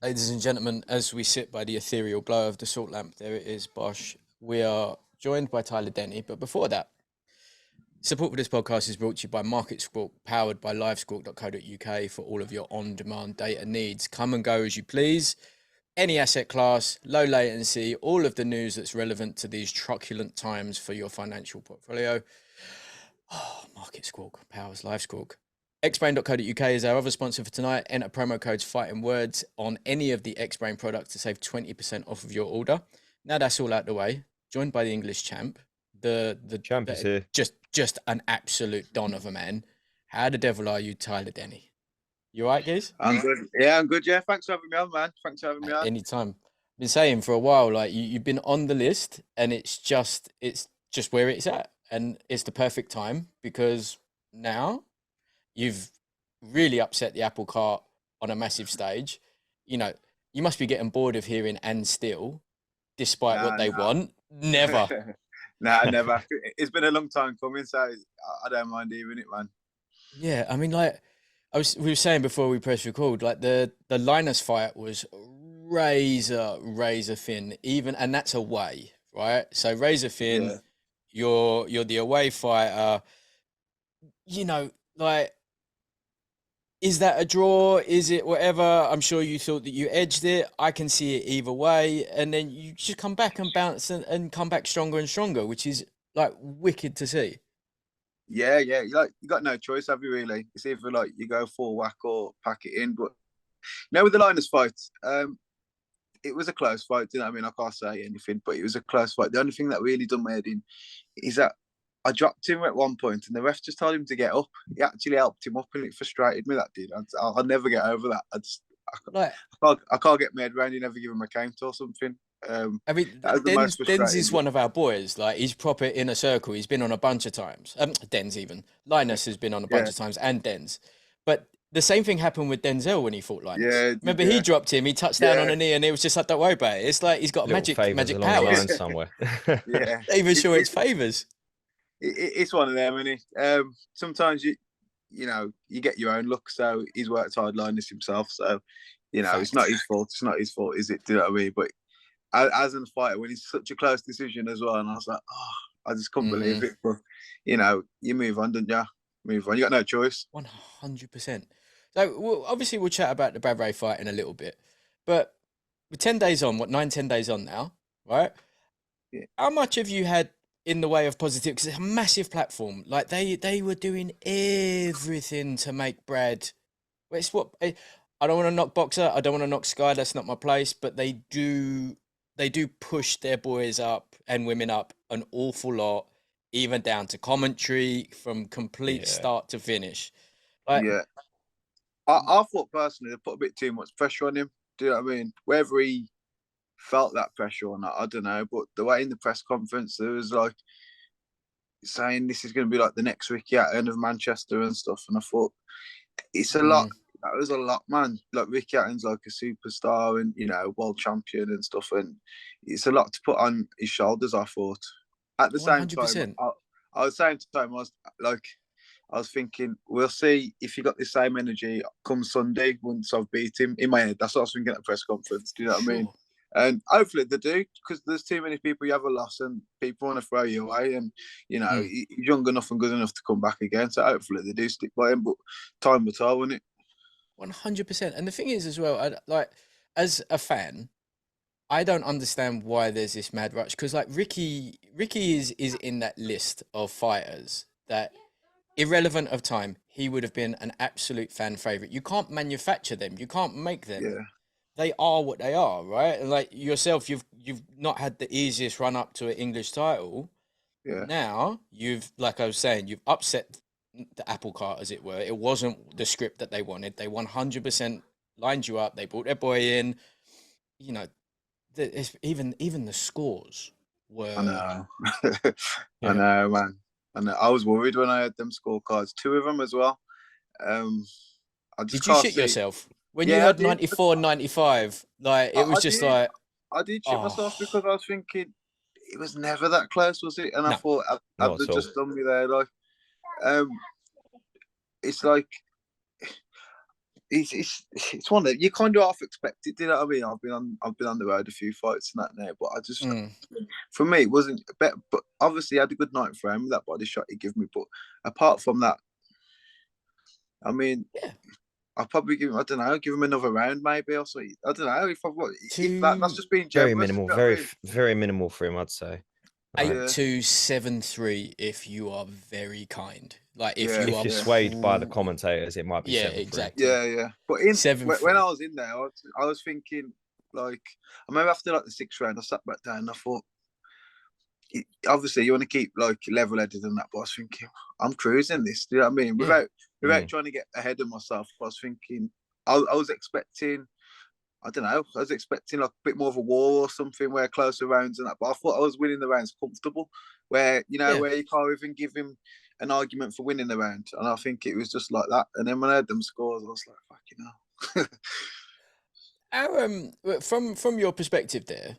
Ladies and gentlemen, as we sit by the ethereal glow of the salt lamp, there it is, Bosch. We are joined by Tyler Denny, but before that, support for this podcast is brought to you by Market Squawk, powered by livesquawk.co.uk for all of your on-demand data needs. Come and go as you please. Any asset class, low latency, all of the news that's relevant to these truculent times for your financial portfolio. Oh, Market Squawk powers Live Squawk. Xbrain.co.uk is our other sponsor for tonight. Enter promo codes fighting words on any of the Xbrain products to save 20% off of your order. Now that's all out the way. Joined by the English champ, Champ is here. just an absolute don of a man. How the devil are you, Tyler Denny? You all right, guys? I'm good. Yeah, I'm good. Yeah, thanks for having me on, man. Thanks for having me on. Anytime. Been saying for a while, like you've been on the list, and it's just where it's at, and it's the perfect time because now you've really upset the apple cart on a massive stage. You know, you must be getting bored of hearing "and still," despite what they want. Never. Never. It's been a long time coming, so I don't mind hearing it, man. Yeah, I mean, like we were saying before we press record, like the Linus fight was razor thin, even, and that's away, right? So razor thin. Yeah. You're the away fighter. You know, like, is that a draw? Is it whatever? I'm sure you thought that you edged it. I can see it either way. And then you just come back and bounce and come back stronger and stronger, which is like wicked to see. Yeah. You got no choice, have you? Really? It's either like you go full whack or pack it in. But with the Linus fight, it was a close fight. You know what I mean? I can't say anything, but it was a close fight. The only thing that really done my head in is that I dropped him at one point, and the ref just told him to get up. He actually helped him up, and it frustrated me. That did. I'll never get over that. I can't get my head around. You never give him a count or something. I mean, Denz is one of our boys. Like, he's proper in a circle. He's been on a bunch of times. Denz even. Linus has been on a bunch of times, and Denz. But the same thing happened with Denzel when he fought Linus. Yeah, remember, he dropped him. He touched down on a knee, and it was just like, don't worry about it. It's like he's got magic powers. Somewhere. Yeah, Not even sure it's favors. It's one of them, isn't it? Sometimes you get your own luck. So he's worked hard, Linus himself. So it's not his fault. It's not his fault, is it? Do you know what I mean? But as a fighter, when it's such a close decision as well, and I was like, I just couldn't believe it. But you move on, don't you? Move on. You got no choice. 100%. So obviously we'll chat about the Brad Ray fight in a little bit, but we're 10 days on. 10 days on now, right? Yeah. How much have you had in the way of positive? Because it's a massive platform. Like they were doing everything to make Brad. It's what I don't want to knock Boxer. I don't want to knock Sky. That's not my place. But they do push their boys up and women up an awful lot, even down to commentary from complete start to finish. I thought personally they put a bit too much pressure on him. Do you know what I mean? Whether he felt that pressure or not, I don't know. But the way in the press conference, there was like saying this is going to be like the next Ricky Hatton of Manchester and stuff. And I thought it's a lot. That was a lot, man. Like Ricky Hatton's like a superstar and world champion and stuff, and it's a lot to put on his shoulders. I thought. At the 100%. Same time, I was saying to him, I was thinking, we'll see if he got the same energy come Sunday once I've beat him. In my head, that's what I was thinking at the press conference. Do you know what I mean? And hopefully they do, because there's too many people you have a loss and people want to throw you away. And, he's young enough and good enough to come back again. So hopefully they do stick by him, but time will tell, won't it? 100%. And the thing is as well, as a fan, I don't understand why there's this mad rush. Because like Ricky is in that list of fighters that, irrelevant of time, he would have been an absolute fan favorite. You can't manufacture them. You can't make them. Yeah. They are what they are, right? And like yourself, you've not had the easiest run up to an English title. Yeah. Now you've, like I was saying, you've upset the apple cart, as it were. It wasn't the script that they wanted. They 100% lined you up. They brought their boy in. Even the scores were. I know. I know, man. And I was worried when I had them scorecards, 2 of them as well. Did you shit yourself when you had 94 and 95? Like it was just like I did shit myself because I was thinking it was never that close, was it? And I thought I've just done me there. Like, it's like it's one that you kind of half expect it. Do you know what I mean? I've been on the road a few fights and that now, but I just for me it wasn't better. But obviously, I had a good night for him with that body shot he gave me. But apart from that, I mean, I'll probably give him. I don't know, give him another round maybe or something. I don't know if that's just being very generous. minimal, You know what I mean? very minimal for him, I'd say. 8-2-7-3 if you are very kind. Like if Yeah, you If are you're swayed by the commentators, it might be 7-3. exactly. Yeah. But when I was in there, I was thinking like I remember after like the 6th round, I sat back down and I thought, obviously you want to keep like level-headed and that, but I was thinking I'm cruising this. Do you know what I mean? Without trying to get ahead of myself, I was thinking I was expecting. I don't know. I was expecting like a bit more of a war or something where closer rounds and that. But I thought I was winning the rounds comfortable, where where you can't even give him an argument for winning the round. And I think it was just like that. And then when I heard them scores, I was like, fucking hell. From your perspective there,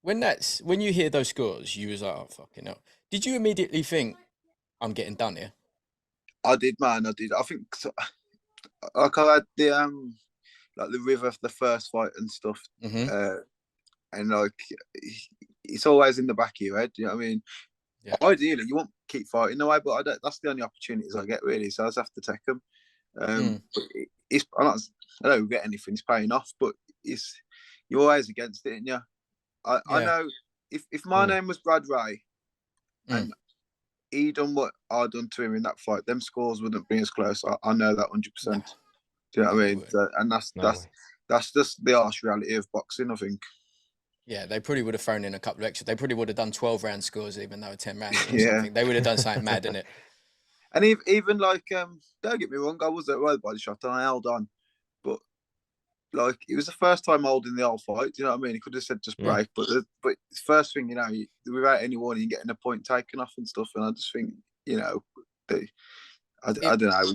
when you hear those scores, you was like, oh fucking hell. Did you immediately think I'm getting done here? I did, man. I did. I think like I had the like the River, the first fight and stuff. And like it's always in the back of your head. You know what I mean? Yeah. Ideally, you won't keep fighting the way, but that's the only opportunities I get really. So I just have to take them. I don't get anything. It's paying off, but you're always against it, and I know if my name was Brad Ray, and he done what I done to him in that fight, them scores wouldn't be as close. I know that 100%. Do you know what I mean? So, and that's just the harsh reality of boxing, I think. Yeah, they probably would have thrown in a couple of extra. They probably would have done 12-round scores, even though 10 rounds or something. They would have done something mad in it. And even like, don't get me wrong, I was at road body shot and I held on, but like it was the first time holding the whole fight. Do you know what I mean? He could have said just break, but first thing without any warning, you're getting a point taken off and stuff. And I just think, I don't know.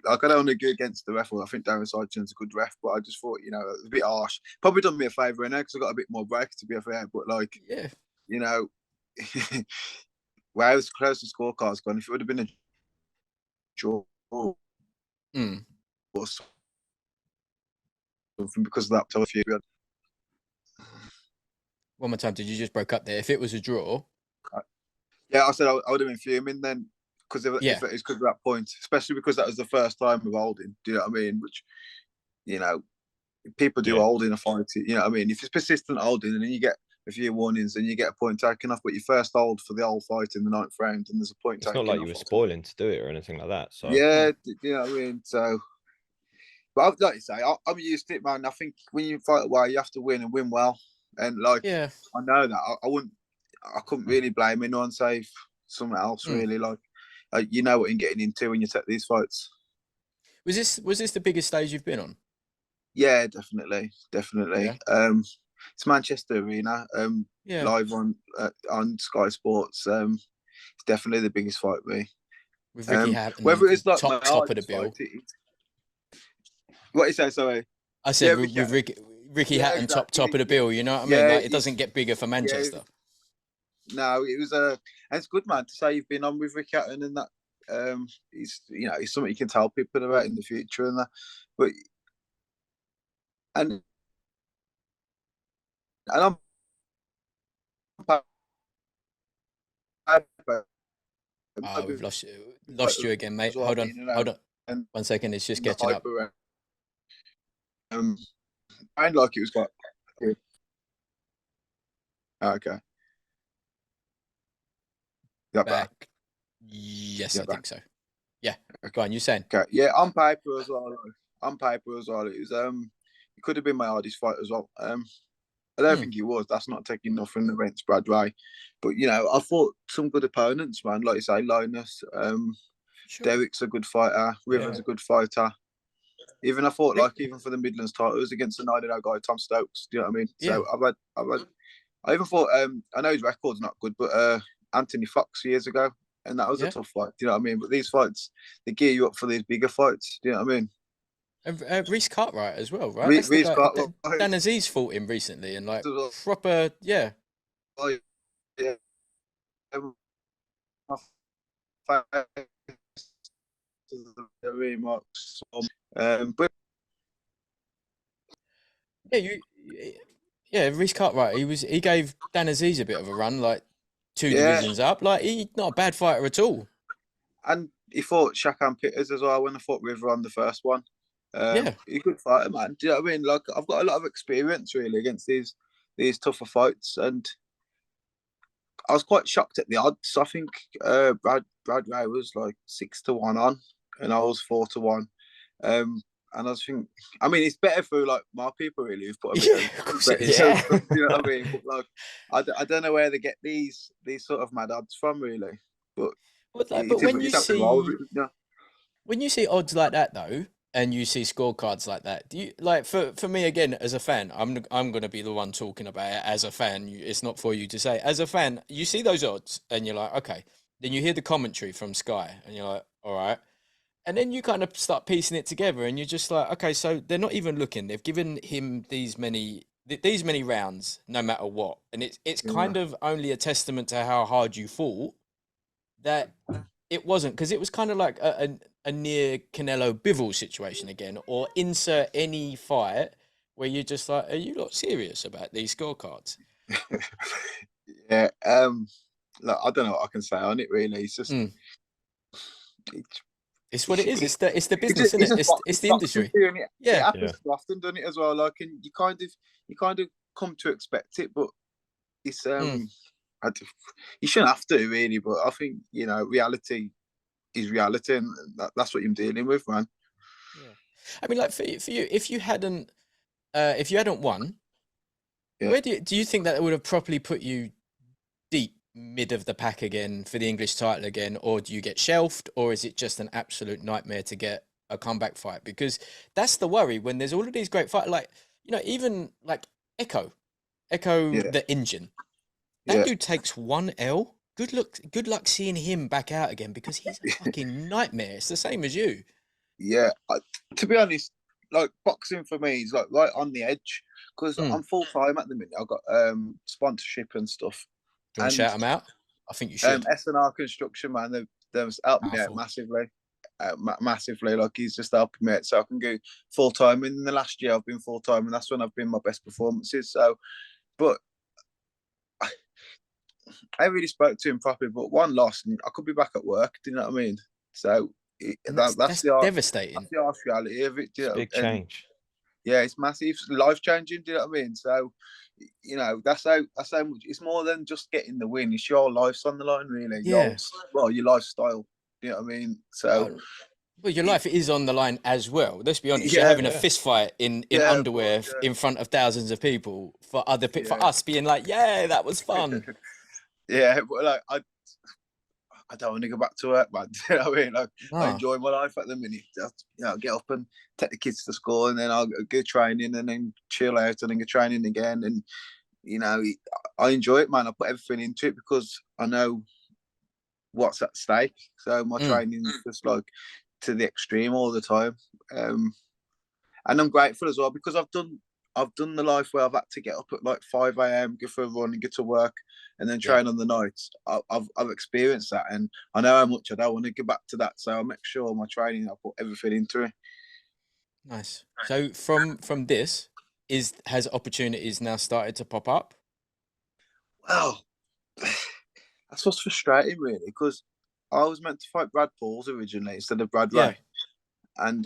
Like I don't want to go against the ref. I think Darren Sargent's a good ref, but I just thought, it was a bit harsh. Probably done me a favour in there because I got a bit more break, to be fair. But like, where I was close to scorecards gone, if it would have been a draw or something because of that tough year. One more time, did you just broke up there? If it was a draw, I said I would have been fuming then. Because if it's because of that point, especially because that was the first time of holding. Do you know what I mean? Which, people do hold in a fight. You know what I mean? If it's persistent holding and then you get a few warnings and you get a point taken off, but you first hold for the whole fight in the 9th round and there's a point taken off. It's not like you were spoiling to do it or anything like that. So yeah, you know what I mean? So, but like you say, I'm used to it, man. I think when you fight away, you have to win and win well. And like, I know that I couldn't really blame anyone, save someone else really. Like, you know what you're getting into when you take these fights. Was this the biggest stage you've been on? Yeah, definitely. Yeah. It's Manchester Arena. Live on Sky Sports. It's definitely the biggest fight for me. With Ricky Hatton, whether it's like top of the bill. What you say? Sorry. I said with Ricky Hatton, exactly. top of the bill. You know what I mean? Like it doesn't get bigger for Manchester. No, it was and it's good, man, to say you've been on with Rick Hatton and that. He's something you can tell people about in the future and that. But and I'm we've lost you again, mate. Hold on. 1 second, it's just catching up. I like it was quite good. Okay. Back. Yes, I think so. Yeah. Go on, you saying? Okay. Yeah, on paper as well. It was it could have been my hardest fight as well. I don't think it was. That's not taking nothing against Brad Ray. But I fought some good opponents, man. Like you say, Linus, Derek's a good fighter, River's a good fighter. Even I thought even for the Midlands title, it was against the 9-0 guy, Tom Stokes. Do you know what I mean? So I even thought I know his record's not good, but Anthony Fox years ago. And that was a tough fight. Do you know what I mean? But these fights, they gear you up for these bigger fights. Do you know what I mean? And Reece Cartwright as well, right? Reece Cartwright. Dan Aziz fought him recently and proper, yeah. Oh, yeah. But Yeah, yeah, Reece Cartwright. He gave Dan Aziz a bit of a run, like two Yeah, divisions up. Like he's not a bad fighter at all. and he fought Shakan Pitters as well when I fought River on the first one. Yeah, He could fight, man. Do you know what I mean? Like I've got a lot of experience really against these tougher fights, and I was quite shocked at the odds. I think Brad Ray was like 6-1 on, and I was 4-1. Um, and I was thinking, I mean, it's better for like my people really who've put a bit yeah, of of course it betting is. on stuff, you know what I mean? But like, I don't know where they get these sort of mad odds from really. But But it's it's have to roll with it, you know? when you see odds like that though, and you see scorecards like that, do you like for me again as a fan? I'm gonna be the one talking about it as a fan. It's not for you to say. As a fan, you see those odds and you're like, okay. Then you hear the commentary from Sky and you're like, all right. And then you kind of start piecing it together and you're just like, okay, so they're not even looking. They've given him these many rounds, no matter what. And it's Yeah. kind of only a testament to how hard you fought that it wasn't, because it was kind of like a near Canelo Bivol situation again, or insert any fight where you're just like, are you not serious about these scorecards? Yeah. Look, I don't know what I can say on it really. It's just Mm. it's It's what it is. it's It's the business, isn't it? It's the boxing industry. too, and it Yeah. happens so often, doesn't it, as well? Like, and you kind of come to expect it, but it's Mm. you shouldn't have to really. But I think reality is reality, and that's what you're dealing with, man. Yeah. I mean, like for you, if you hadn't won, Yeah, where do you think that would have properly put you deep mid of the pack again for the English title again, or do you get shelved, or is it just an absolute nightmare to get a comeback fight? Because that's the worry when there's all of these great fights, like even like Echo yeah, the Engine. That yeah, dude takes one L. Good luck seeing him back out again because he's a fucking nightmare. It's the same as you. yeah. To be honest, like boxing for me is like right on the edge because Mm. I'm full time at the minute. I've got sponsorship and stuff, Do you want to and shout him out? I think you should. S&R Construction, man, they've helped me out Powerful. massively. Massively, like he's just helping me out so I can go full time. In the last year, I've been full time, and that's when I've been my best performances. So, but I really spoke to him properly. But one loss, and I could be back at work. Do you know what I mean? So And that's that's devastating. the harsh reality of it. It's a big And change. yeah, it's massive, it's life changing. Do you know what I mean? So, that's how much. It's more than just getting the win. It's your life's on the line, really. Yeah. Your lifestyle. Do you know what I mean? So, Well, your life is on the line as well. Let's be honest. You're yeah, having a fist fight in yeah, of underwear course, in front of thousands of people for for yeah, us being like, yeah, that was fun. yeah. But like, I don't want to go back to work, man. Do you know what I mean? Like, I No. enjoy my life at the minute. Just, get up and take the kids to school, and then I'll go training, and then chill out, and then go training again. And I enjoy it, man. I put everything into it because I know what's at stake. So my Mm. training is just like to the extreme all the time. And I'm grateful as well because I've done the life where I've had to get up at like 5 a.m., go for a run and get to work and then Yeah. train on the nights. I've experienced that and I know how much I don't want to get back to that. So I make sure my training, I put everything into it. Nice. So from this has opportunities now started to pop up? Well, that's what's frustrating really because I was meant to fight Brad Pauls originally instead of Brad Yeah. Ray. And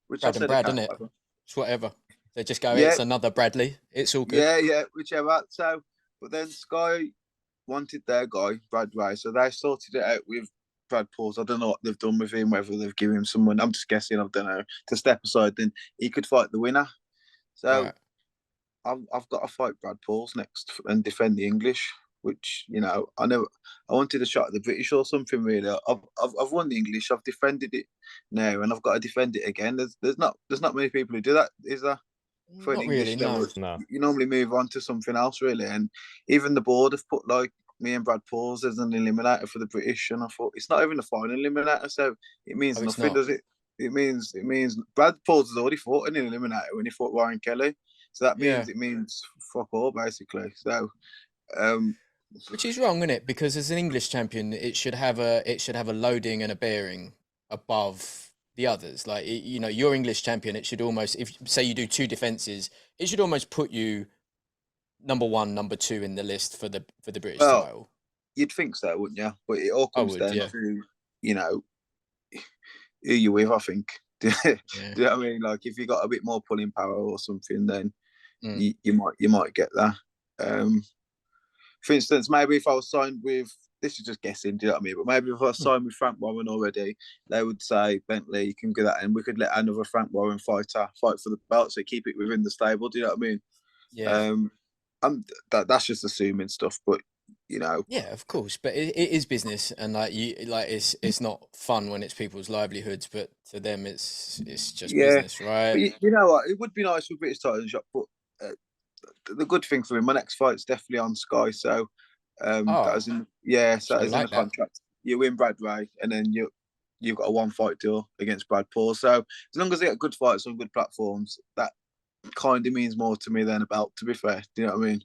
which I Brad and said, Brad, okay, isn't it? whatever. It's whatever. They just go, Yeah, it's another Bradley. It's all good. yeah, whichever. So, but then Sky wanted their guy, Brad Ray, so they sorted it out with Brad Pauls. I don't know what they've done with him, whether they've given him someone, I'm just guessing, I don't know, to step aside, then he could fight the winner. So Right. I've got to fight Brad Pauls next and defend the English, which, I know I wanted a shot at the British or something, really. I've won the English, I've defended it now, and I've got to defend it again. There's not many people who do that, is there? For an Not really, English no. level, No. you normally move on to something else, really. And even the board have put like me and Brad Pauls as an eliminator for the British, and I thought it's not even a final eliminator, so it means Oh, it's nothing, not. does it? It means Brad Pauls has already fought an eliminator when he fought Ryan Kelly, so that Yeah. means it means fuck all basically. So, um, Which is wrong, isn't it? Because as an English champion, it should have a loading and a bearing above the others. Like, you know, you're English champion. It should almost, if say you do 2 defenses, it should almost put you number 1, number 2 in the list for the British Well, title. you'd think so, wouldn't you? But it all I comes would, down yeah. to, you know, who you with, I think. Do Yeah. you know what I mean? Like, if you got a bit more pulling power or something, then Mm. you might get that. For instance, maybe if I was signed with, this is just guessing, do you know what I mean? But maybe if I was signed with Frank Warren already, they would say, Bentley, you can get that, and we could let another Frank Warren fighter fight for the belt, so keep it within the stable. Do you know what I mean? Yeah. That's just assuming stuff, but you know. Yeah, of course, but it is business, and like it's not fun when it's people's livelihoods, but to them it's just Yeah, business, right? but you know what? It would be nice for British title shot, but the good thing for him, my next fight's definitely on Sky, so that is in so that I is in like the that. contract. You win Brad Ray, and then you've got a 1 fight deal against Brad Paul. So as long as they get good fights on good platforms, that kind of means more to me than a belt. To be fair, do you know what I mean?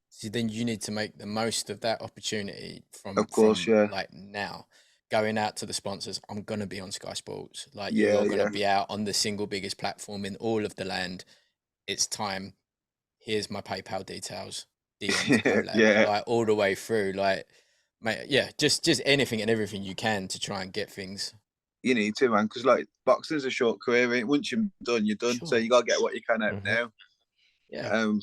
So then you need to make the most of that opportunity Of course, from yeah, like now, going out to the sponsors. I'm gonna be on Sky Sports. Like yeah, you're gonna yeah, be out on the single biggest platform in all of the land. It's time. Here's my PayPal details. DMs collab, yeah. like all the way through. Like, mate, yeah, just anything and everything you can to try and get things. You need to, man, because like boxing's a short career. Right? Once you're done, you're done. So Sure. you gotta get what you can out Mhm. now. Yeah.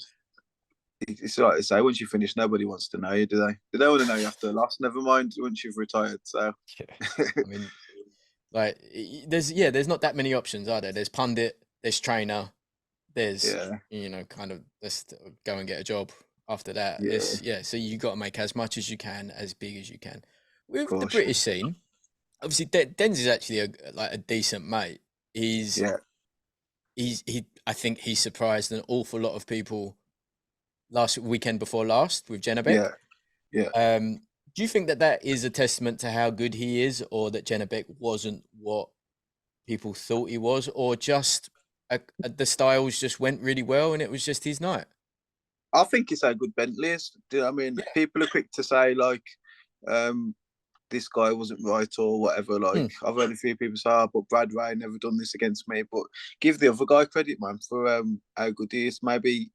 It's like they say, once you finish, nobody wants to know you, do they? They don't want to know you after a loss. Never mind once you've retired. So, Yeah. I mean, like, there's not that many options, are there? There's pundit, there's trainer, there's yeah, you know, kind of let's go and get a job after that. yeah, It's so you got to make as much as you can, as big as you can. of With the course, British scene, obviously, Denz is actually a decent mate. He's yeah, he I think he surprised an awful lot of people last weekend before last with yeah, Jenabek. yeah. Do you think that that is a testament to how good he is, or that Jenabek wasn't what people thought he was, or just the styles just went really well and it was just his night? I think it's how good Bentley is. Do you know what I mean? Yeah. People are quick to say like, um, this guy wasn't right or whatever. Like Hmm. I've heard a few people say, oh, but Brad Ray never done this against me. But give the other guy credit, man, for how good he is. Maybe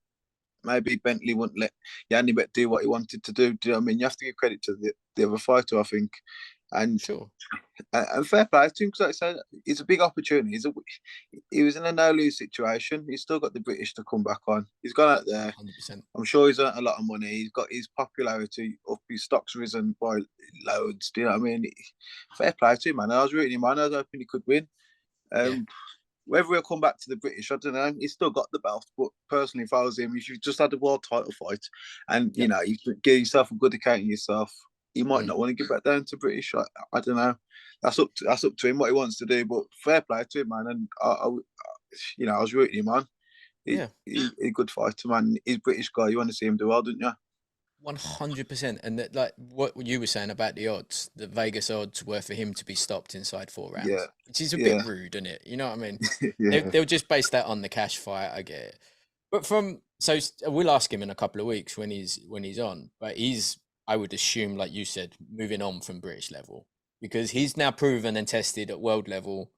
Bentley wouldn't let Yanibet do what he wanted to do. Do you know what I mean? You have to give credit to the other fighter, I think. And Sure. fair play to him, because like I said, it's a big opportunity. He was in a no-lose situation. He's still got the British to come back on. He's gone out there. 100%. I'm sure he's earned a lot of money. He's got his popularity up. His stock's risen by loads. Do you know what I mean? Fair play to him, man. I was rooting him on. I was hoping he could win. Yeah. Whether he'll come back to the British, I don't know. He's still got the belt, but personally, if I was him, if you've just had a world title fight and you Yep. know you give yourself a good account of yourself, he might Mm. not want to get back down to British. I don't know. That's up to him what he wants to do. But fair play to him, man. And I was rooting him on. Yeah. He's a good fighter, man. He's a British guy. You want to see him do well, don't you? 100%. And that, like what you were saying about the odds, the Vegas odds were for him to be stopped inside 4 rounds, Yeah, which is a bit yeah, rude, isn't it? You know what I mean? yeah, They'll just base that on the cash fight. I get it. But we'll ask him in a couple of weeks when he's on. But he's, I would assume, like you said, moving on from British level, because he's now proven and tested at world level.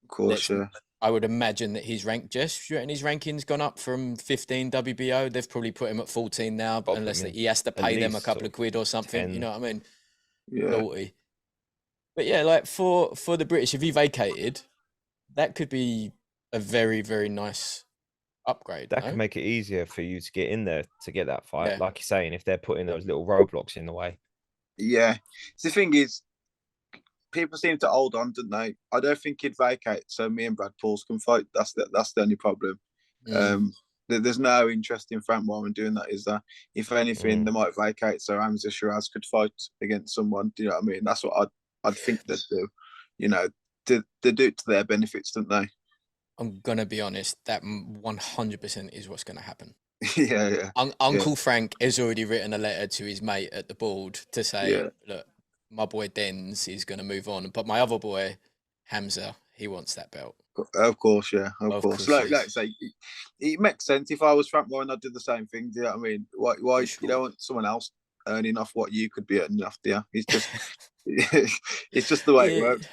of course, That's, yeah. I would imagine that his rank, Jess, you reckon his ranking's gone up from 15 WBO? They've probably put him at 14 now, Got unless him in he has to at pay them a least couple sort of quid or something. 10. You know what I mean? Yeah, Naughty. But yeah, like for the British, if he vacated, that could be a very, very nice upgrade. That No? can make it easier for you to get in there to get that fight. Yeah. Like you're saying, if they're putting those little roadblocks in the way. yeah. The thing is, people seem to hold on, don't they? I don't think he'd vacate, so me and Brad Pauls can fight. That's the only problem. Mm, There's no interest in Frank Warren doing that, is there? If anything, they might vacate so Hamza Shiraz could fight against someone. Do you know what I mean? That's what I'd think they'd do. You know, they do it to their benefits, don't they? I'm gonna be honest. That 100% is what's gonna happen. Yeah, yeah, Uncle Frank has already written a letter to his mate at the board to say, yeah. look, my boy Denz is going to move on, but my other boy, Hamza, he wants that belt. Of course, yeah, of Of course. course he Like I is. say, it makes sense. If I was Frank Warren, I'd do the same thing. Do you know what I mean? Why For you sure. don't want someone else earning off what you could be earning off, do you? It's just, it's just the way it Yeah, works.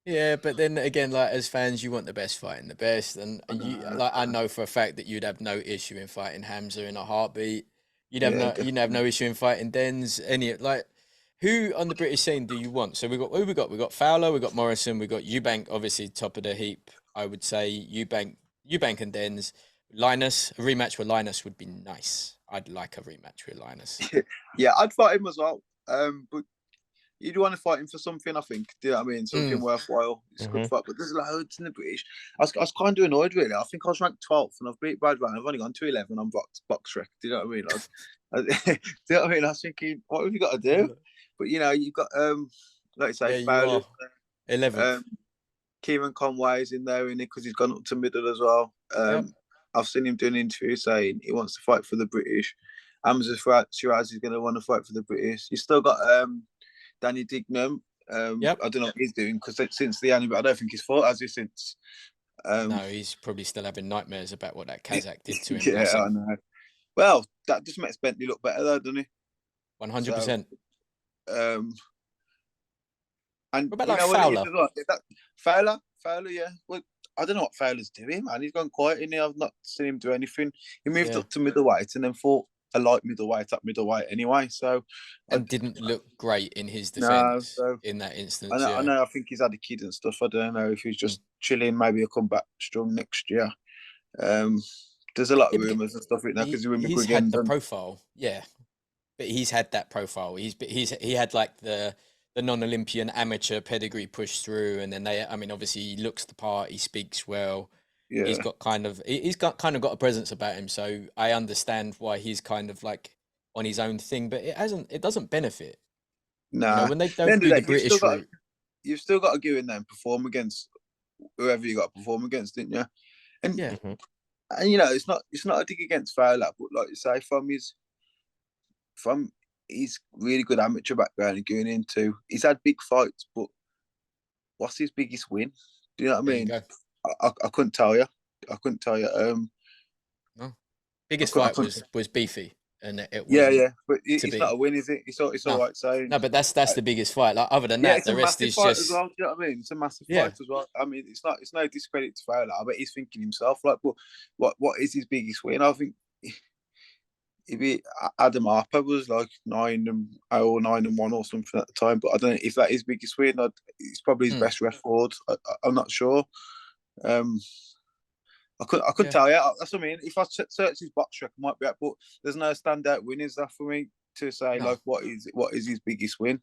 Yeah, but then again, like as fans, you want the best fighting the best, and I know for a fact that you'd have no issue in fighting Hamza in a heartbeat. Yeah, You'd have no definitely. issue in fighting Dens. Who on the British scene do you want? So we got who we got? We got Fowler, we got Morrison, we got Eubank, obviously top of the heap. I would say Eubank and Dens. Linus, a rematch with Linus would be nice. I'd like a rematch with Linus. Yeah, I'd fight him as well. But you'd want to fight him for something, I think. Do you know what I mean? Something worthwhile. It's a good fight, but there's loads in the British. I was kind of annoyed, really. I think I was ranked 12th and I've beat Bradman. I've only gone to 11 on box rec. Do you know what I mean? Do you know what I mean? I was thinking, what have you got to do? But you've got like you say, Yeah, you Fowler, are 11th. Kieran Conway's in there, in it because he's gone up to middle as well. Yep. I've seen him doing an interview saying he wants to fight for the British. Hamza Shiraz is going to want to fight for the British. You still got Danny Dignam. Yep. I don't know what he's doing because since the anime, I don't think he's fought, has he, since? No, he's probably still having nightmares about what that Kazakh did to him. Yeah, I know. Well, that just makes Bentley look better, though, doesn't he? 100%. And What about you like know what it is Fowler? as well? Fowler, yeah. Well, I don't know what Fowler's doing, man. He's gone quiet in here. I've not seen him do anything. He moved Yeah. up to middleweight and then fought a light middleweight at middleweight anyway. So, And didn't look great in his no, defense so in that I instance. know, I Yeah. know. I think he's had a kid and stuff. I don't know if he's just chilling. Maybe he'll come back strong next year. There's a lot Yeah, of rumors and stuff right now because he went he's had McGuigan the and profile. Yeah. But he's had that profile. He had like the non-Olympian amateur pedigree pushed through, and then I mean, obviously he looks the part. He speaks well. yeah, He's got kind of got a presence about him. So I understand why he's kind of like on his own thing, but it doesn't benefit. nah. When they At the don't end of do the that, British route. you've still got to go in there and perform against whoever you got to perform against, didn't you? And Yeah. and it's not a dig against Fowler, but like you say, from his really good amateur background and going into, he's had big fights, but what's his biggest win? Do you know what I There you mean? go. I couldn't tell you. I couldn't tell you. No. Biggest I fight couldn't. was beefy, and it Yeah, wasn't yeah, but to it's not be. a win, is it? It's all No, right saying. no, but that's the biggest fight. Like other than Yeah, that, it's a the rest massive is fight as just well. Do you know what I mean? It's a massive yeah. fight as well. I mean, it's no discredit to Fowler. I bet he's thinking himself like, but what is his biggest win? I think if Adam Harper was like 9-1 or something at the time, but I don't know if that is his biggest win. It's probably his best record. I'm not sure. I couldn't Yeah. tell you. That's what I mean. If I search his box track, I might be up, but there's no standout win, is there, for me to say No. like what is his biggest win?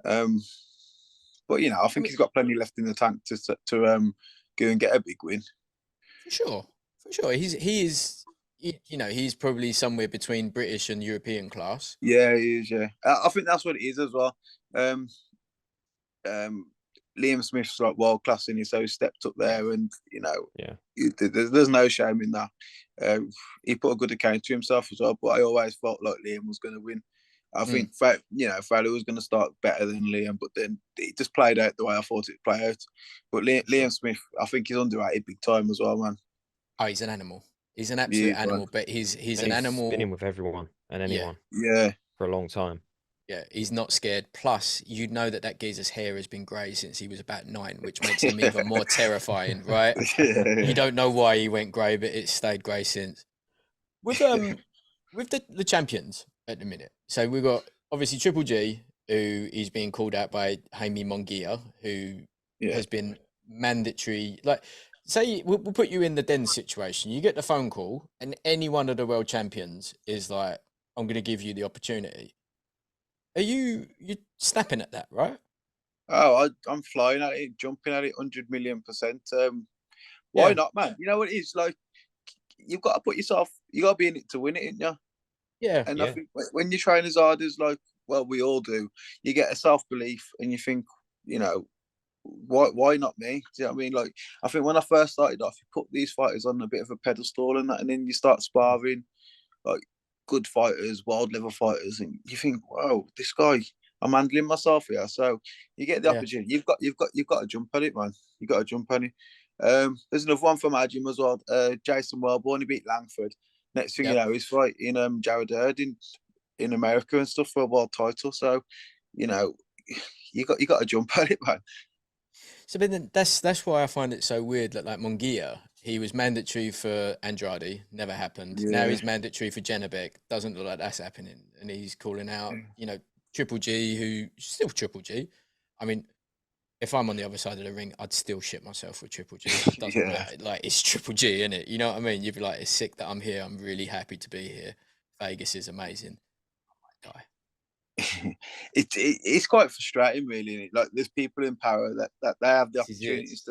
But I think mean, he's got plenty left in the tank to go and get a big win. for sure. He's probably somewhere between British and European class. Yeah, he is. Yeah, I think that's what it is as well. Liam Smith's like world class in it, so he stepped up there, and there's no shame in that. He put a good account to himself as well, but I always felt like Liam was going to win. I think Fowler was going to start better than Liam, but then it just played out the way I thought it'd play out. But Liam Smith, I think he's underrated big time as well, man. Oh, he's an animal. He's an absolute animal, but he's an animal. Spinning with everyone and anyone. Yeah. For a long time. Yeah, he's not scared. Plus, that geezer's hair has been grey since he was about 9, which makes him even more terrifying, right? You don't know why he went grey, but it's stayed grey since. With the champions at the minute, so we've got obviously Triple G, who is being called out by Jaime Munguia, who has been mandatory. Like, say we'll put you in the Den situation. You get the phone call, and any one of the world champions is like, "I'm going to give you the opportunity." Are you snapping at that, right? Oh, I'm flying at it, jumping at it, 100,000,000%. Why not, man? You know what it is like. You've got to put yourself. You got to be in it to win it, ain't you? Yeah. And I think when you train as hard as we all do, you get a self belief, and you think, why not me? Do you know what I mean? Like, I think when I first started off, you put these fighters on a bit of a pedestal and that, and then you start sparring like good fighters, wild level fighters, and you think, wow, this guy, I'm handling myself here. So you get the opportunity. You've got to jump at it, man. You got to jump at it. There's another one from our gym as well. Jason Wellborn, he beat Langford. Next thing you know, he's fighting Jared Hurd in America and stuff for a world title. So, you got to jump at it, man. So, but then that's why I find it so weird that like Munguia, he was mandatory for Andrade, never happened. Now Yeah. he's mandatory for Janabek, doesn't look like that's happening, and he's calling out, you know, Triple G, who still Triple G. I mean, if I'm on the other side of the ring, I'd still shit myself with Triple G. It doesn't Yeah. matter. Like it's Triple G, isn't it? You know what I mean? You'd be like, it's sick that I'm here. I'm really happy to be here. Vegas is amazing. I might die. It's quite frustrating, really. Isn't it? Like there's people in power that they have the This is it. opportunities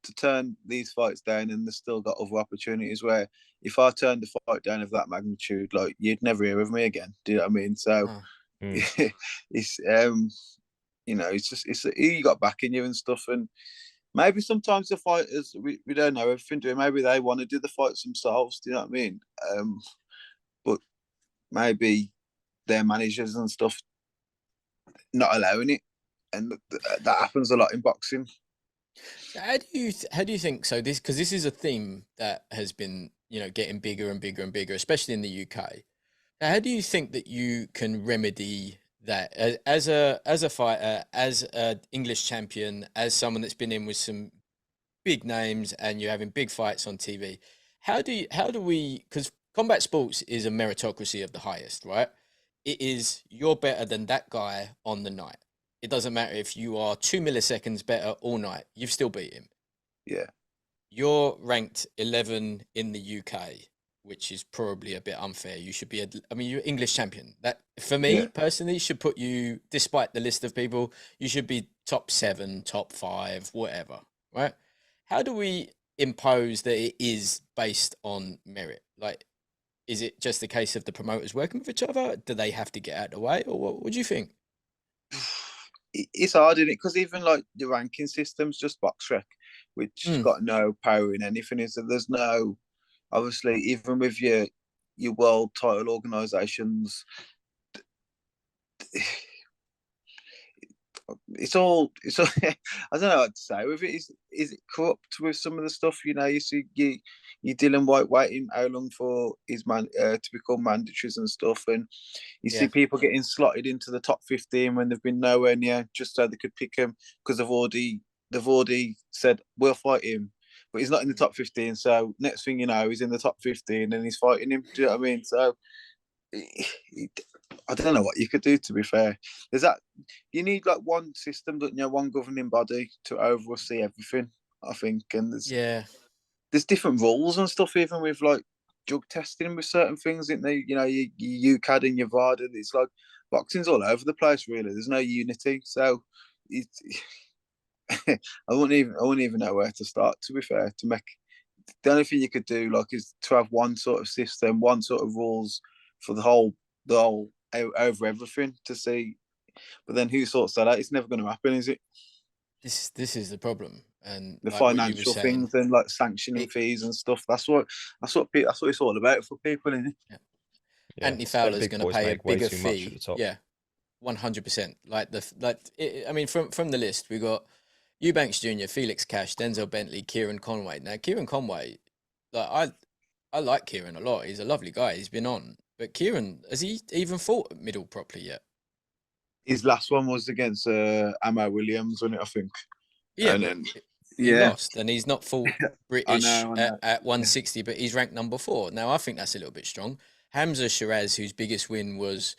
to turn these fights down, and they've still got other opportunities. Where if I turned the fight down of that magnitude, like you'd never hear of me again. Do you know what I mean? So Oh, it's you know, it's just it's you got backing you and stuff, and maybe sometimes the fighters we don't know everything. Do maybe they want to do the fights themselves. Do you know what I mean? But maybe their managers and stuff not allowing it, and that happens a lot in boxing. how do you think so? This is a theme that has been, you know, getting bigger and bigger and bigger, especially in the UK. How do you think that you can remedy that as a fighter, as an English champion, as someone that's been in with some big names and you're having big fights on TV? How do we, because combat sports is a meritocracy of the highest, right? It is you're better than that guy on the night. It doesn't matter if you are 2 milliseconds better all night, you've still beat him. Yeah, You're ranked 11 in the UK, which is probably a bit unfair. You should be, I mean, you're English champion. That, for me yeah. personally, should put you, despite the list of people, you should be top 7, top 5, whatever, right? How do we impose that it is based on merit? Like, is it just a case of the promoters working with each other? Do they have to get out of the way, or what do you think? It's hard, isn't it? Because even like the ranking system's just BoxRec, which Mm, got no power in anything. Is that there's no obviously even with your world title organisations, it's all I don't know what to say with it. Is it corrupt with some of the stuff? You know, you see you Dylan White waiting how long for his man to become mandatories and stuff, and you see yeah. people getting slotted into the top 15 when they've been nowhere near, just so they could pick him because they've already said we'll fight him, but he's not in the top 15. So next thing you know, he's in the top 15 and he's fighting him. Do you know what I mean? So I don't know what you could do. To be fair, there's that you need like one system, don't you? One governing body to oversee everything. I think, and Yeah. there's different rules and stuff, even with like drug testing with certain things, isn't there? You know, your UCAD and your VADA. It's like boxing's all over the place, really. There's no unity, so it's. I wouldn't even know where to start. To be fair, to make the only thing you could do like is to have one sort of system, one sort of rules for the whole over everything to see. But then who sorts that out? It's never going to happen, is it? This is the problem, and The like what you were financial saying, things and like sanctioning it, fees and stuff. That's what it's all about for people, isn't it? yeah. Yeah. Anthony Let the Fowler's big going to boys pay a make way bigger too much at fee. the top. Yeah, 100%. I mean, from the list, we got Eubanks Jr., Felix Cash, Denzel Bentley, Kieran Conway. Now, Kieran Conway, like I like Kieran a lot. He's a lovely guy. He's been on, but Kieran, has he even fought middle properly yet? His last one was against Amo Williams, wasn't it? I think. Yeah, And but then he yeah, lost, and he's not fought I British know, I know. at 160, but he's ranked number 4. Now, I think that's a little bit strong. Hamza Shiraz, whose biggest win was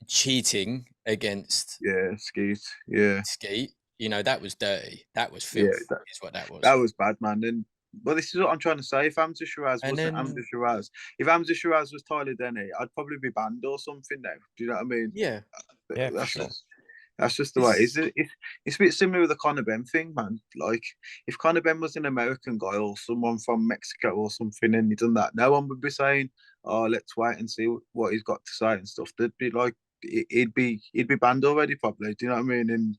cheating against Yeah, Skeet. Yeah, Skeet, you know, that was dirty. That was yeah. filth, is what that That was. was bad, man. And well, this is what I'm trying to say. If Hamza Shiraz And wasn't Hamza then, Shiraz, if Hamza Shiraz was Tyler Denny, I'd probably be banned or something now. Do you know what I mean? yeah, Yeah, for That's sure. just that's just the way. this, It's a bit similar with the Conor Ben thing, man. Like if Conor Ben was an American guy or someone from Mexico or something, and he done that, no one would be saying, "Oh, let's wait and see what he's got to say and stuff." They'd be like, he'd be banned already, probably. Do you know what I mean? And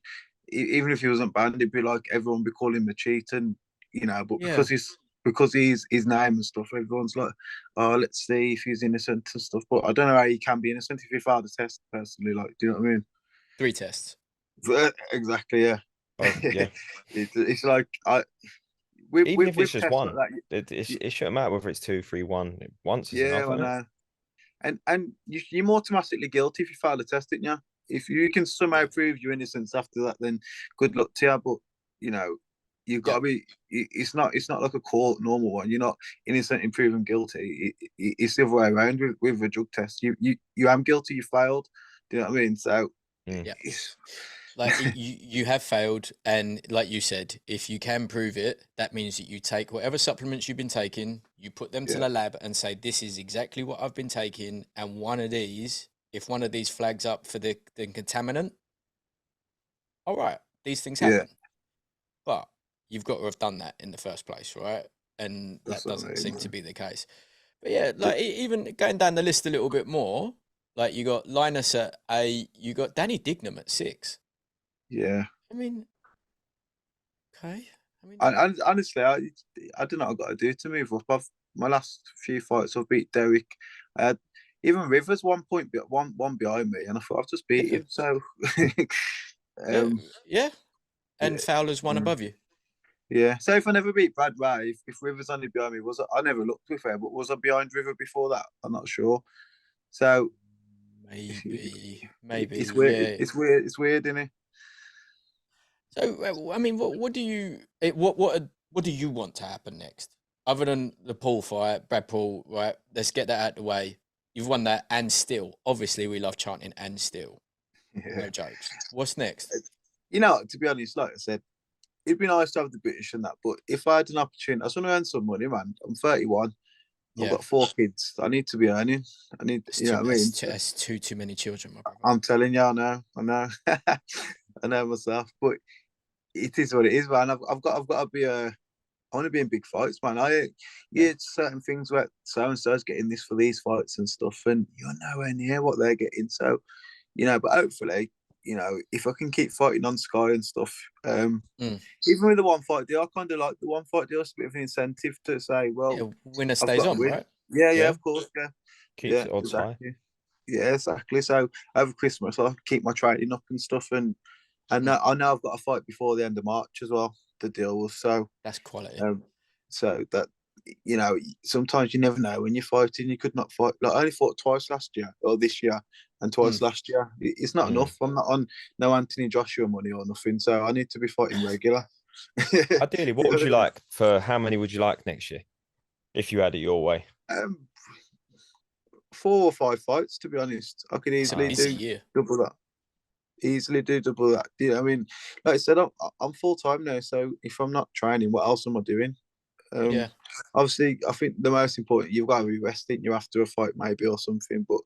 even if he wasn't banned, it'd be like everyone would be calling him a cheat, and you know. But yeah. because he's his name and stuff, everyone's like, "Oh, let's see if he's innocent and stuff." But I don't know how he can be innocent if he failed the test. Personally, like, do you know what I mean? 3 tests. Exactly, yeah. Both, yeah. It's like I with Even with, if it's with just tests like one, that. it shouldn't matter whether it's 2, 3, 1. Once is Yeah, enough, I isn't it? know. And you're automatically guilty if you fail a test, didn't you? If you can somehow Yeah. prove your innocence after that, then good luck to you. But you know, you've got to be. It's not like a court normal one. You're not innocent and proven guilty. It's the other way around with a drug test. You am guilty. You failed. Do you know what I mean? So Yeah. it's Like you have failed, and like you said, if you can prove it, that means that you take whatever supplements you've been taking, you put them to Yeah. the lab and say, this is exactly what I've been taking, and if one of these flags up for the contaminant, all right, these things yeah. happen. But you've got to have done that in the first place, right? And That's that what I doesn't mean, seem to man. be the case. But yeah, like even going down the list a little bit more, like you got Linus at 8, you got Danny Dignam at 6. Yeah. I mean, okay. I mean, And honestly, I don't know what I've got to do to move up. My last few fights, I've beat Derek. I had even Rivers 1 point, one behind me, and I thought I've just beat him. So, yeah, yeah. yeah, And Fowler's one mm, above you. yeah. So if I never beat Brad Ray, if Rivers only behind me, I never looked to be fair, but was I behind River before that? I'm not sure. So Maybe, it's weird. yeah. It's weird, isn't it? So, I mean, what do you, what do you want to happen next? Other than the Paul fight, Brad Paul, right? Let's get that out of the way. You've won that, and still, obviously, we love chanting and still. Yeah. No jokes. What's next? You know, to be honest, like I said, it'd be nice to have the British and that, but if I had an opportunity, I just want to earn some money, man. I'm 31. I've Yeah, got 4 kids. I need to be earning. I need, that's you know too, what I mean? that's too many children, my brother. I'm telling you, I know, I know myself. But it is what it is, man. I've got to be I want to be in big fights, man. Yeah. Certain things where so and so's getting this for these fights and stuff, and you're nowhere near what they're getting. So, you know, but hopefully, you know, if I can keep fighting on Sky and stuff, Mm. even with the one fight deal, I kind of like the one fight deal. It's a bit of an incentive to say, Yeah, well, winner I've stays got to on, win. right? Yeah, Yeah, of course, yeah, keeps yeah, the odds high. exactly. Yeah, exactly. So over Christmas, I'll keep my training up and stuff, and Mm. I know I've got a fight before the end of March as well. The deal was so, That's quality. um, so that you know, sometimes you never know when you're fighting. You could not fight. Like I only fought twice last year or this year, and twice Mm. last year. It's not Mm. enough. I'm not on no Anthony Joshua money or nothing. So I need to be fighting regular. Ideally, what would you like for how many would you like next year if you had it your way? 4 or 5 fights, to be honest. I could It's a easily busy do year. double that. Easily do double that. You know, I mean, like I said, I'm full time now. So if I'm not training, what else am I doing? Yeah. Obviously, I think the most important you've got to be resting you after a fight, maybe or something. But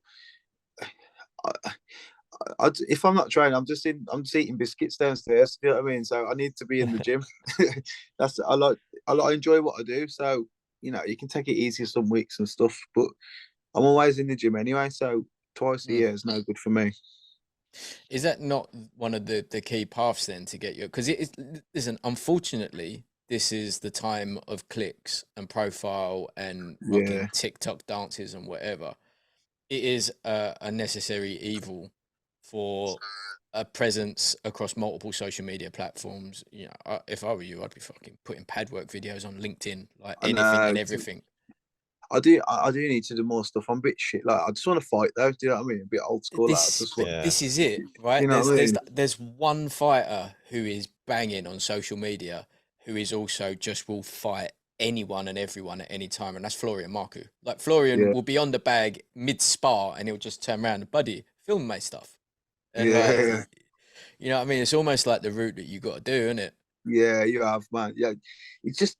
if I'm not training, I'm just eating biscuits downstairs. You know what I mean? So I need to be in the gym. That's I enjoy what I do. So you know, you can take it easy some weeks and stuff, but I'm always in the gym anyway. So twice a Mm. year is no good for me. Is that not one of the key paths then to get you? Because it is, listen, unfortunately, this is the time of clicks and profile and Yeah, fucking TikTok dances and whatever. It is a necessary evil for a presence across multiple social media platforms. You know, if I were you, I'd be fucking putting pad work videos on LinkedIn, like I anything and know. everything. I do need to do more stuff. I'm a bit shit. Like I just want to fight though. Do you know what I mean? A bit old school. Like I just want. Yeah. This is it, right? You know what I mean? There's one fighter who is banging on social media who is also just will fight anyone and everyone at any time, and that's Florian Marku. Like Florian Yeah, will be on the bag mid spar and he'll just turn around and buddy, film my stuff. And yeah, like you know what I mean? It's almost like the route that you gotta do, isn't it? yeah. You have, man. Yeah, it's just.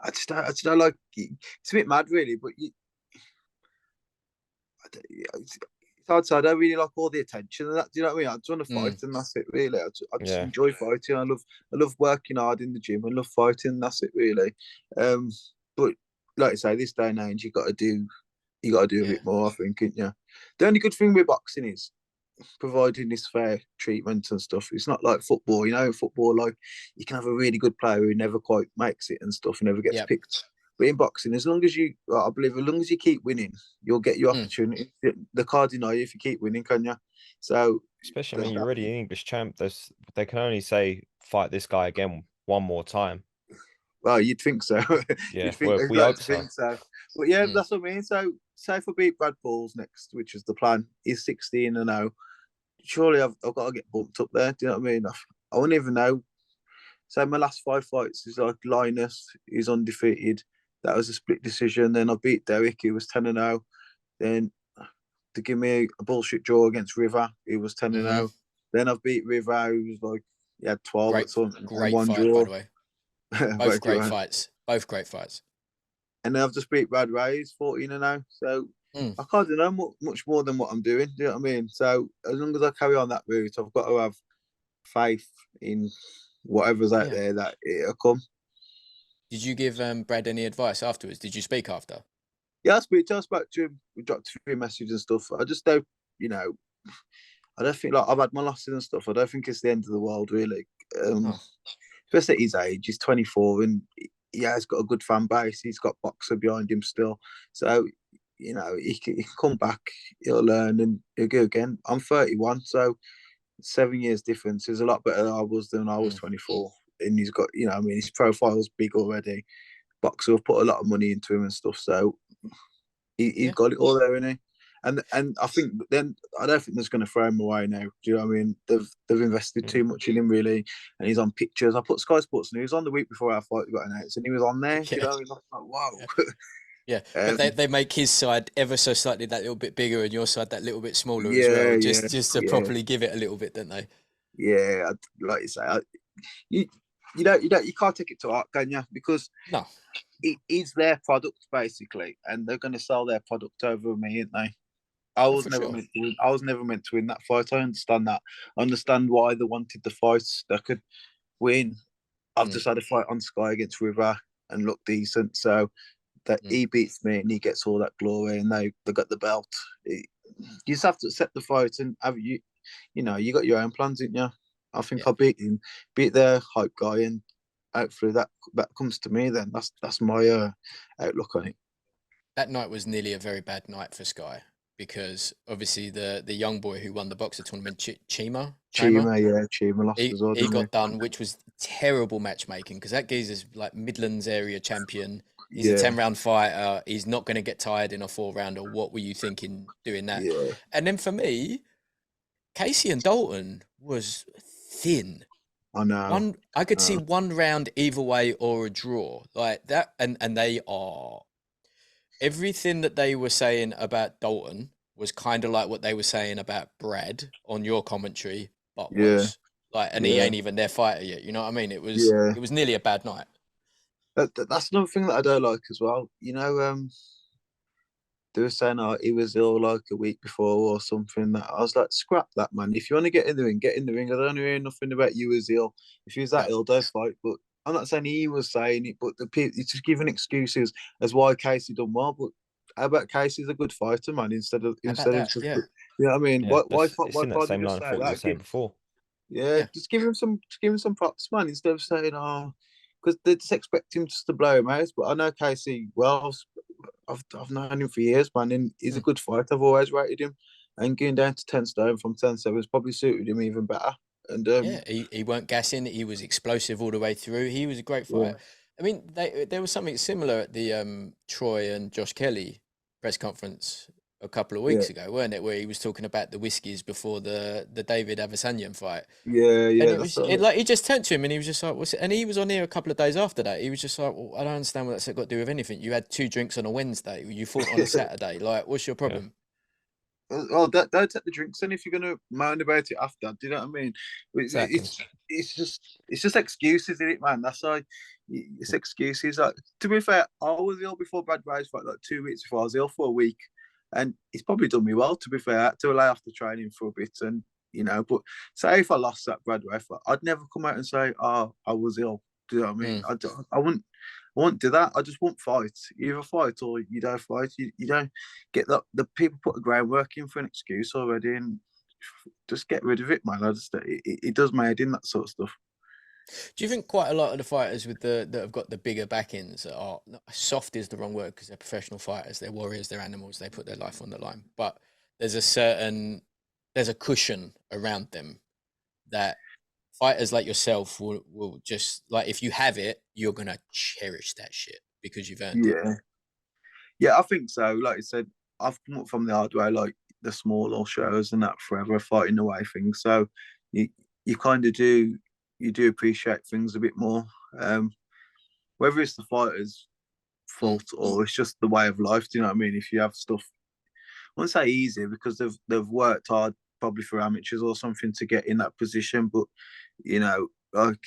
I just don't like. It's a bit mad, really. But it's hard to. I don't really like all the attention and that. Do you know what I mean? I just want to fight, Mm, and that's it. Really, I just Yeah. enjoy fighting. I love working hard in the gym. I love fighting. And that's it, really. But like I say, this day and age, you got to do a yeah. bit more. I think, ain't you? The only good thing with boxing is providing this fair treatment and stuff. It's not like football, you know. In football, like you can have a really good player who never quite makes it and stuff, and never gets Yeah. picked. But in boxing, as long as you, I believe, as long as you keep winning, you'll get your Mm. opportunity. The card deny you if you keep winning, can you? So, Especially, I mean, you're already an English champ. They can only say fight this guy again one more time. well, you'd think so. Yeah. You'd think Well, they'd we like hope to so. think so. But yeah, Mm. that's what I mean. So, say if I beat Brad Balls next, which is the plan, he's 16-0. Surely I've got to get bumped up there. Do you know what I mean? I wouldn't even know. So my last 5 fights is like Linus, he's undefeated. That was a split decision. Then I beat Derek, he was 10-0. Then to give me a bullshit draw against River, he was 10-0. Then I've beat River, who was like, he had 12 Great, at something, and great one fight, draw. by the way. Both great fights. Both great fights. And then I've just beat Brad Ray, he's 14-0. So I can't do no much more than what I'm doing. Do you know what I mean? So as long as I carry on that route, I've got to have faith in whatever's out there that it'll come. Did you give Brad any advice afterwards? Did you speak after? Yeah, I spoke to him. We dropped a few messages and stuff. I just don't, I don't think, like, I've had my losses and stuff. I don't think it's the end of the world, really. Especially at his age, he's 24, and he's got a good fan base. He's got Boxer behind him still. So, he can come back, he'll learn, and he'll go again. I'm 31, so 7 years difference is a lot better than I was 24. And he's got, his profile's big already. Boxer have put a lot of money into him and stuff, so he's got it all there, isn't he? And I think then I don't think there's going to throw him away now. Do you know what I mean? They've invested too much in him, really, and he's on pictures. I put Sky Sports News on the week before our fight got announced, and he was on there. Do you know, he's like, wow. Yeah, but they make his side ever so slightly that little bit bigger, and your side that little bit smaller as well, just to properly give it a little bit, don't they? Yeah, like you say, you can't take it to heart, can you? Because no, it is their product basically, and they're going to sell their product over me, aren't they? I was never meant to win. I was never meant to win that fight. I understand that. I understand why they wanted the fights. They could win. I've just had a fight on Sky against River and looked decent, so that he beats me and he gets all that glory, and they got the belt. You just have to accept the fight and have you got your own plans, didn't you? I think I'll beat him, beat their hype guy, and hopefully that comes to me. Then that's my outlook on it. That night was nearly a very bad night for Sky, because obviously the young boy who won the boxer tournament, Chima lost as well. He got done, which was terrible matchmaking, because that geezer's like Midlands area champion. He's a 10-round fighter. He's not going to get tired in a 4-rounder. What were you thinking doing that? Yeah. And then for me, Casey and Dalton was thin. I know. I could see 1 round either way or a draw like that, and they are. Everything that they were saying about Dalton was kind of like what they were saying about Brad on your commentary, but worse. He ain't even their fighter yet. You know what I mean? It was nearly a bad night. That's another thing that I don't like as well. They were saying, he was ill like a week before or something. That I was like, scrap that, man. If you want to get in the ring, get in the ring. I don't hear nothing about you as ill. If he was that ill, don't fight. But I'm not saying he was saying it, but the people, it's just giving excuses as why Casey done well. But how about Casey's a good fighter, man? Instead of just, you know what I mean? Yeah, why it's in that same line of thought you were saying before. Yeah, just give him some props, man. Instead of saying, because they just expect him just to blow him out. But I know Casey well. I've known him for years, man, and he's a good fighter. I've always rated him, and going down to 10 stone from 10-7 has probably suited him even better. And he weren't gassing. He was explosive all the way through. He was a great fighter. I mean, there was something similar at the Troy and Josh Kelly press conference a couple of weeks ago, weren't it? Where he was talking about the whiskies before the David Avasanyan fight. And he just turned to him and he was just like, "What's it?" And he was on here a couple of days after that. He was just like, "Well, I don't understand what that's got to do with anything. You had 2 drinks on a Wednesday. You fought on a Saturday. Like, what's your problem?" Well, don't take the drinks then if you're going to moan about it after. Do you know what I mean? Exactly. It's just excuses, isn't it, man? That's why it's excuses. Like, to be fair, I was ill before Brad Ray's fight, like 2 weeks before. I was ill for a week, and he's probably done me well. To be fair, I had to lay off the training for a bit, and but say if I lost that Brad Ray fight, I'd never come out and say, "Oh, I was ill." Do you know what I mean? I wouldn't do that. I just won't fight. You either fight or you don't fight. You don't get that. The people put the groundwork in for an excuse already, and just get rid of it, man. It does my head in, that sort of stuff. Do you think quite a lot of the fighters that have got the bigger backings are soft is the wrong word, because they're professional fighters, they're warriors, they're animals, they put their life on the line, but there's a cushion around them that fighters like yourself will just, like, if you have it, you're gonna cherish that shit because you've earned it. Yeah, I think so. Like I said, I've come up from the hard way, like the smaller shows and that forever fighting away things. So you kind of do you do appreciate things a bit more. Whether it's the fighter's fault or it's just the way of life, do you know what I mean? If you have stuff, I wouldn't say easy because they've worked hard probably for amateurs or something to get in that position, but like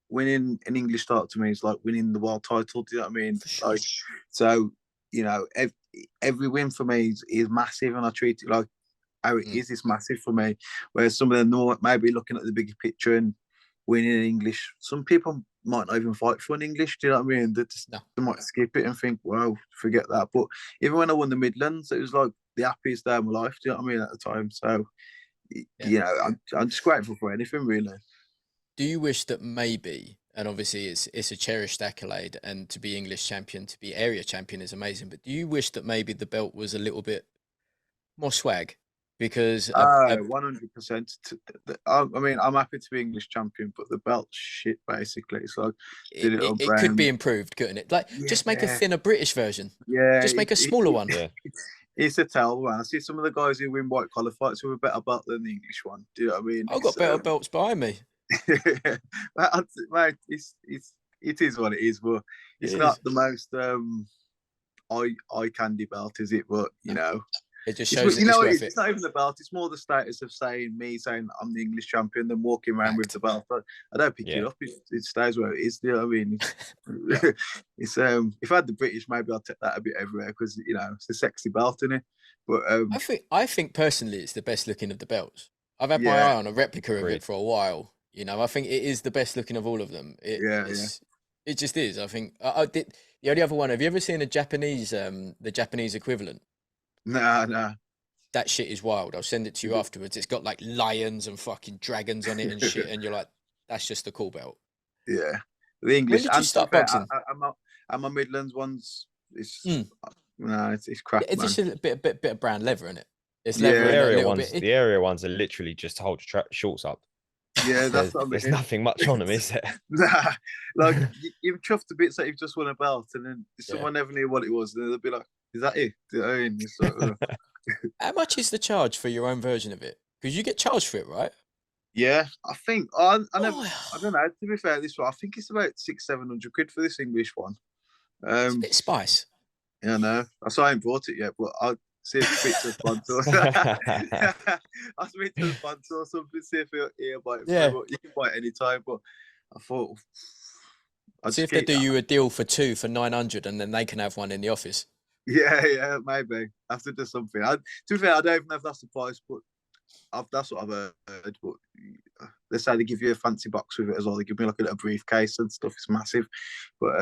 winning an English title to me is like winning the world title. Do you know what I mean? Sure. Like, so every win for me is massive, and I treat it like how it is. It's massive for me. Whereas some of them maybe looking at the bigger picture and winning in English, some people might not even fight for an English. Do you know what I mean? They might skip it and think, "Well, forget that." But even when I won the Midlands, it was like the happiest day of my life. Do you know what I mean at the time? So, I'm just grateful for anything really. Do you wish that maybe, and obviously it's a cherished accolade, and to be English champion, to be area champion is amazing, but do you wish that maybe the belt was a little bit more swag? Because 100%. I mean, I'm happy to be English champion, but the belt's shit. Basically, it's like it could be improved, couldn't it? Like, just make a thinner British version. Yeah, just make a smaller one. Yeah. It's a tell, man. I see some of the guys who win white collar fights with a better belt than the English one. Do you know what I mean? I've got better belts behind me. Mate, it is what it is, but it's not the most eye candy belt, is it? But it just shows it's not even the belt. It's more the status of saying I'm the English champion than walking around with the belt. I don't pick it up. It stays where it is. Do you know what I mean? It's if I had the British, maybe I'll take that a bit everywhere because it's a sexy belt, isn't it? But I think personally, it's the best looking of the belts. I've had my eye on a replica of it for a while. I think it is the best looking of all of them. It just is. I think the only other one. Have you ever seen the Japanese equivalent? Nah. That shit is wild. I'll send it to you afterwards. It's got like lions and fucking dragons on it and shit, and you're like, that's just a cool belt. Yeah, the English. When did you start boxing? I'm a Midlands ones. It's it's crap. It's man. just a bit of brown leather in it. It's leather. The area ones are literally just hold shorts up. Yeah, that's what I mean. There's nothing much on them, is there? Nah, like you've chuffed the bits that you've just won a belt, and then someone never knew what it was, and they'll be like, "Is that it?" Do you know what I mean? So, how much is the charge for your own version of it? Because you get charged for it, right? Yeah, I think I don't know. To be fair, this one I think it's about 600-700 quid for this English one. It's a bit spice. Yeah, no, I ain't bought it yet, but I'll see if it's a sponsor. I'll speak to the sponsor or something, see if he'll buy it. Yeah. You can buy it anytime, but I thought see if they do you a deal for 2 for 900, and then they can have one in the office. Yeah, maybe. I have to do something. To be fair, I don't even know if that's the price, but that's what I've heard. But they say they give you a fancy box with it as well. They give me like a little briefcase and stuff. It's massive, but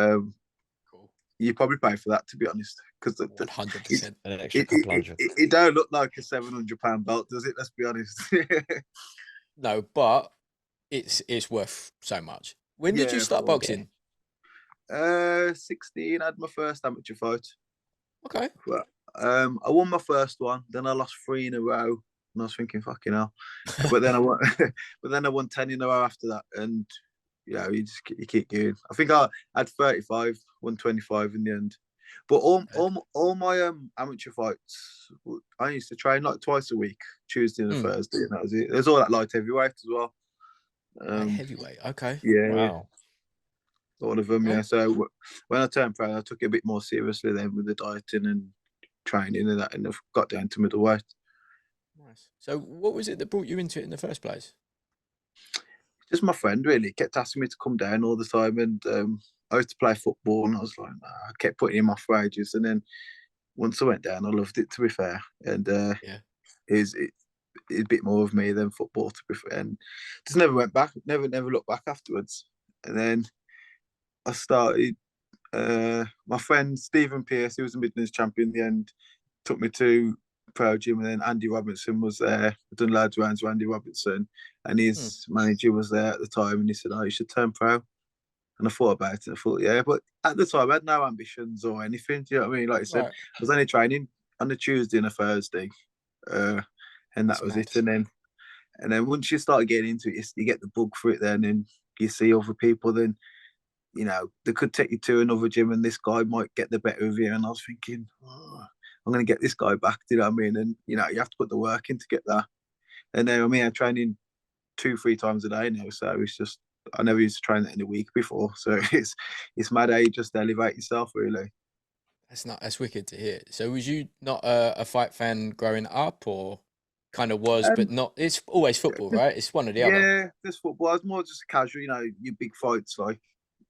you probably pay for that, to be honest, because 100%. An extra couple hundred. It don't look like a £700 belt, does it? Let's be honest. No, but it's worth so much. When did you start boxing? 16. I had my first amateur fight. Okay. But, I won my first one, then I lost 3 in a row, and I was thinking, fucking hell. but then I won 10 in a row after that, and you keep going. I think I had 35, won 25 in the end. But all my amateur fights, I used to train like twice a week, Tuesday and a Thursday, and that was it. There's all that light heavyweight as well. Heavyweight, okay. Yeah. Wow. All of them, yeah. So when I turned pro, I took it a bit more seriously then with the dieting and training and that, and I've got down to middleweight. Nice. So what was it that brought you into it in the first place? Just my friend really kept asking me to come down all the time, and I used to play football, and I was like, nah, I kept putting him off for ages, and then once I went down, I loved it, to be fair, and it's a bit more of me than football, to be fair, and just never went back, never looked back afterwards, and then I started. My friend Stephen Pearce, who was the Midlands champion in the end, took me to pro gym, and then Andy Robinson was there. I've done loads of rounds with Andy Robinson, and his manager was there at the time, and he said, "Oh, you should turn pro." And I thought about it. I thought, yeah, but at the time I had no ambitions or anything. Do you know what I mean? Like I said, I was only training on a Tuesday and a Thursday, and that was it. And then once you start getting into it, you get the bug for it. Then and you see other people. Then they could take you to another gym, and this guy might get the better of you. And I was thinking, I'm going to get this guy back. Do you know what I mean? And you have to put the work in to get that. And then I'm training 2-3 times a day now, so it's just I never used to train that in a week before. So it's mad how you just elevate yourself, really. That's wicked to hear. So was you not a fight fan growing up, or kind of was, but Um, not? It's always football, right? It's one or the other. yeah, this football. I was more just casual, your big fights. Like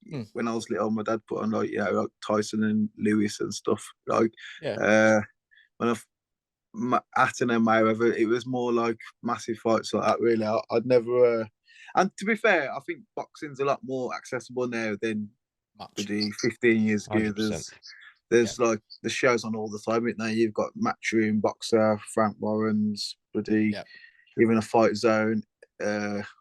Hmm. when I was little, my dad put on like Tyson and Lewis and stuff. Like Yeah. when Atten and Mayweather, it was more like massive fights like that. Really, I'd never. And to be fair, I think boxing's a lot more accessible now than Much. 15 years ago. 100%. There's like the shows on all the time. Now you've got Matchroom, Boxer, Frank Warren's, Yeah. even a Fight Zone,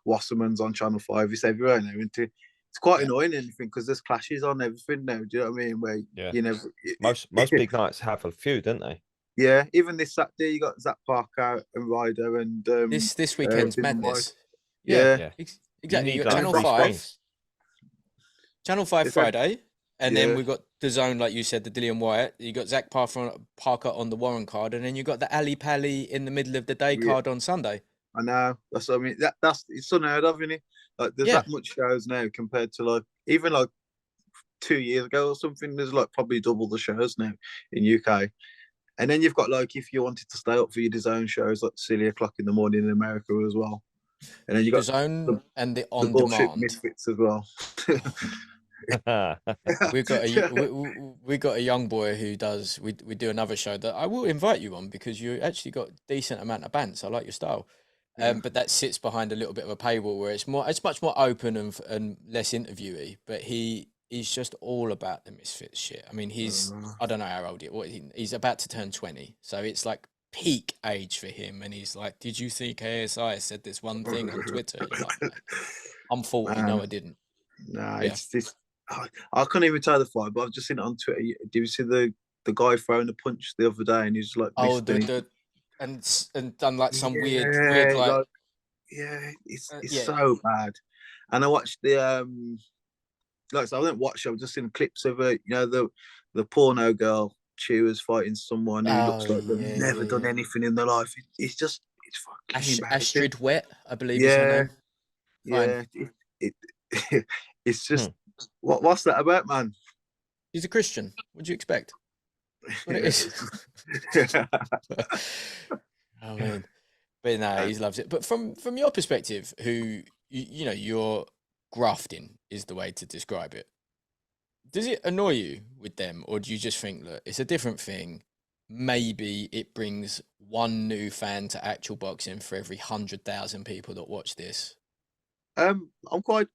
Wasserman's on Channel 5. It's everywhere now. It's quite Yeah. annoying anything because there's clashes on everything now. Do you know what I mean? Where Yeah. you never Most big nights have a few, don't they? Yeah, even this Saturday you got Zach Parker and Ryder and This weekend's Dylan White. madness. Yeah. Yeah. Exactly. You need, got like, Channel three 5, screens. Channel 5 It's like- Friday, and then Yeah. we've got the Zone, like you said, the Dillian Wyatt. You got Zach Parker on the Warren card, and then you got the Ali Pally in the middle of the day Yeah. card on Sunday. I know. That's what I mean. That's it's unheard of, isn't it? Like there's Yeah. that much shows now compared to like even like 2 years ago or something. There's like probably double the shows now in UK. And then you've got like if you wanted to stay up for your DAZN shows like silly o'clock in the morning in America as well. And then you The got Zone and the the On bullshit Demand. misfits as well. We've got we got a young boy who does. We do another show that I will invite you on because you actually got decent amount of bands. I like your style. Yeah. But that sits behind a little bit of a paywall where it's much more open and less interviewy. But he's just all about the Misfits shit. I mean, I don't know how old he's about to turn 20, so it's like peak age for him. And he's like, "Did you see KSI said this one thing on Twitter?" It's like, "No, I'm 40. No, I didn't." Nah, Yeah. it's this. I can't even tell the fight, but I've just seen it on Twitter. Did you see the guy throwing the punch the other day, and he's like, Oh, missed it? and done like some weird Yeah, like it's yeah. so bad. And I watched the so I didn't watch. I've just seen clips of it. The porno girl. She was fighting someone who looks Oh, like they've yeah, never yeah, done yeah. anything in their life. It's fucking embarrassing. Astrid Wet, I believe is her Yeah, name. Fine. yeah. It's just what's that about, man? He's a Christian. What do you expect? That's what it is. Oh man. But no, he loves it. But from your perspective, who you're grafting is the way to describe it. Does it annoy you with them, or do you just think, look, it's a different thing? Maybe it brings one new fan to actual boxing for every 100,000 people that watch this. I'm quite.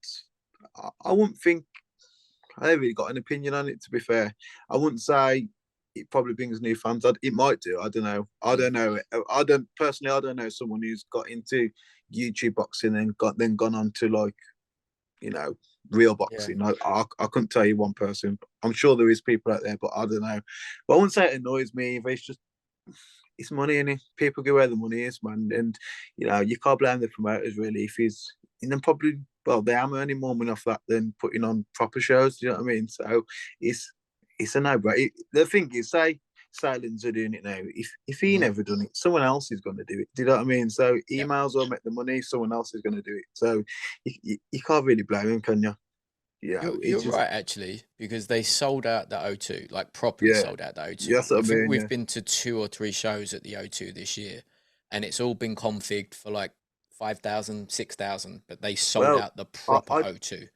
I wouldn't think. I haven't really got an opinion on it. To be fair, I wouldn't say it probably brings new fans. It might do. I don't know. I don't know. I don't know someone who's got into YouTube boxing and gone on to like, real boxing. Yeah. I couldn't tell you one person. I'm sure there is people out there, but I don't know. But I wouldn't say it annoys me. But it's money, and people go where the money is, man. And you can't blame the promoters really if he's. And then probably, well, they are earning more money off that than putting on proper shows. Do you know what I mean? So it's a no-brainer. The thing is, say Silence are doing it now. If he never done it, someone else is going to do it. Do you know what I mean? So emails will make the money. Someone else is going to do it. So you can't really blame him, can you? Yeah, You're right, actually, because they sold out the O2, like properly sold out the O2. Yes, I think we've been to 2 or 3 shows at the O2 this year, and it's all been configured for like 5,000, 6,000, but they sold out the proper O2.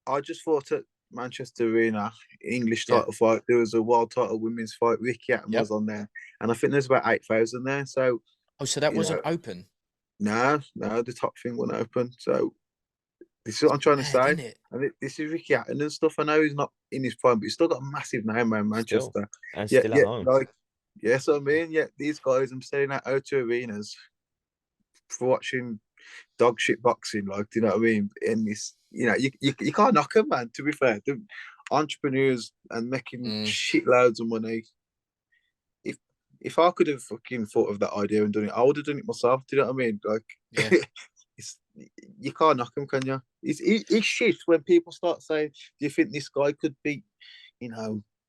I just thought at Manchester Arena, English title fight, there was a world title women's fight. Ricky Hatton was on there, and I think there's about 8,000 there. So, so that wasn't open? No, the top thing wasn't open. So, this is what I'm trying to say. And this is Ricky Hatton and stuff. I know he's not in his prime, but he's still got a massive name around Manchester. Still at home. So I mean, these guys, I'm selling out O2 arenas for watching dog shit boxing, like, do you know what I mean? And this, you can't knock them, man. To be fair, the entrepreneurs and making shitloads of money. If I could have fucking thought of that idea and done it, I would have done it myself. Do you know what I mean? Like, you can't knock him, can you? It's shit when people start saying, "Do you think this guy could beat,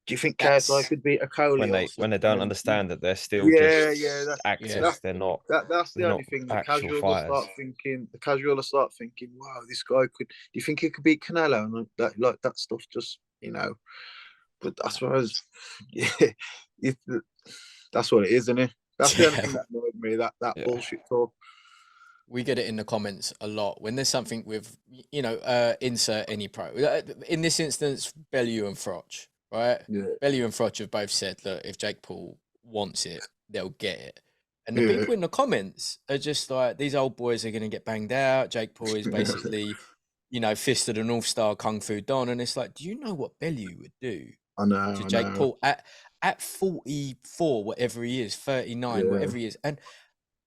Do you think That's- KSI could beat a Coley when they don't understand that they're still Yeah, just yeah, actors. They're not. that's the they're only not thing. The actual casual will start fighters. thinking. The casual will start thinking, "Wow, this guy could. Do you think he could beat Canelo?" And that stuff, just But I suppose, yeah, that's what it is, isn't it? That's the only thing that annoyed me. That Yeah. bullshit talk. We get it in the comments a lot when there's something with, insert any pro. In this instance, Bellew and Froch, right? Yeah, Bellew and Froch have both said that if Jake Paul wants it, they'll get it. And the Yeah. people in the comments are just like, these old boys are going to get banged out. Jake Paul is basically, fist of the North Star Kung Fu Don. And it's like, do you know what Bellew would do I know. to Jake Paul at 44, whatever he is, 39, Yeah. whatever he is? And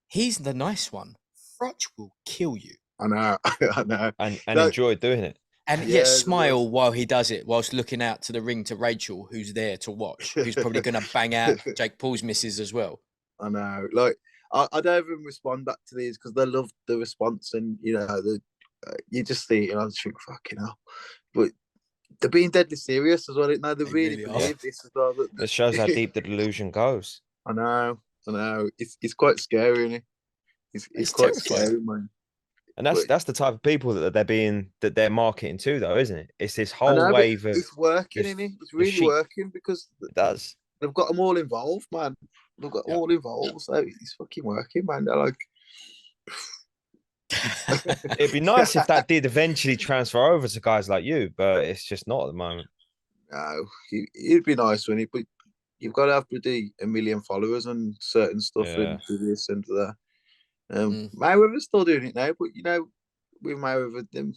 he's the nice one. Froch will kill you. I know. I know. And enjoy doing it. And Yeah, smile while he does it, whilst looking out to the ring to Rachel, who's there to watch, who's probably going to bang out Jake Paul's misses as well. I know. Like, I don't even respond back to these because they love the response, and you just see it, and I just think, fucking hell. But they're being deadly serious as well. Now they really believe this as well. It shows how deep the delusion goes. I know. It's quite scary, isn't it? It's quite terrifying. scary, man. And that's the type of people that they're marketing to, though, isn't it? It's this whole wave of. It's working, isn't it? It's really working because it does. They've got them all involved, man. They've got them all involved, so it's fucking working, man. They're like. It'd be nice if that did eventually transfer over to guys like you, but it's just not at the moment. No, it'd be nice when but you've got to have bloody 1 million followers and certain stuff and do this and that. Mayweather's still doing it now, but with Mayweather, them.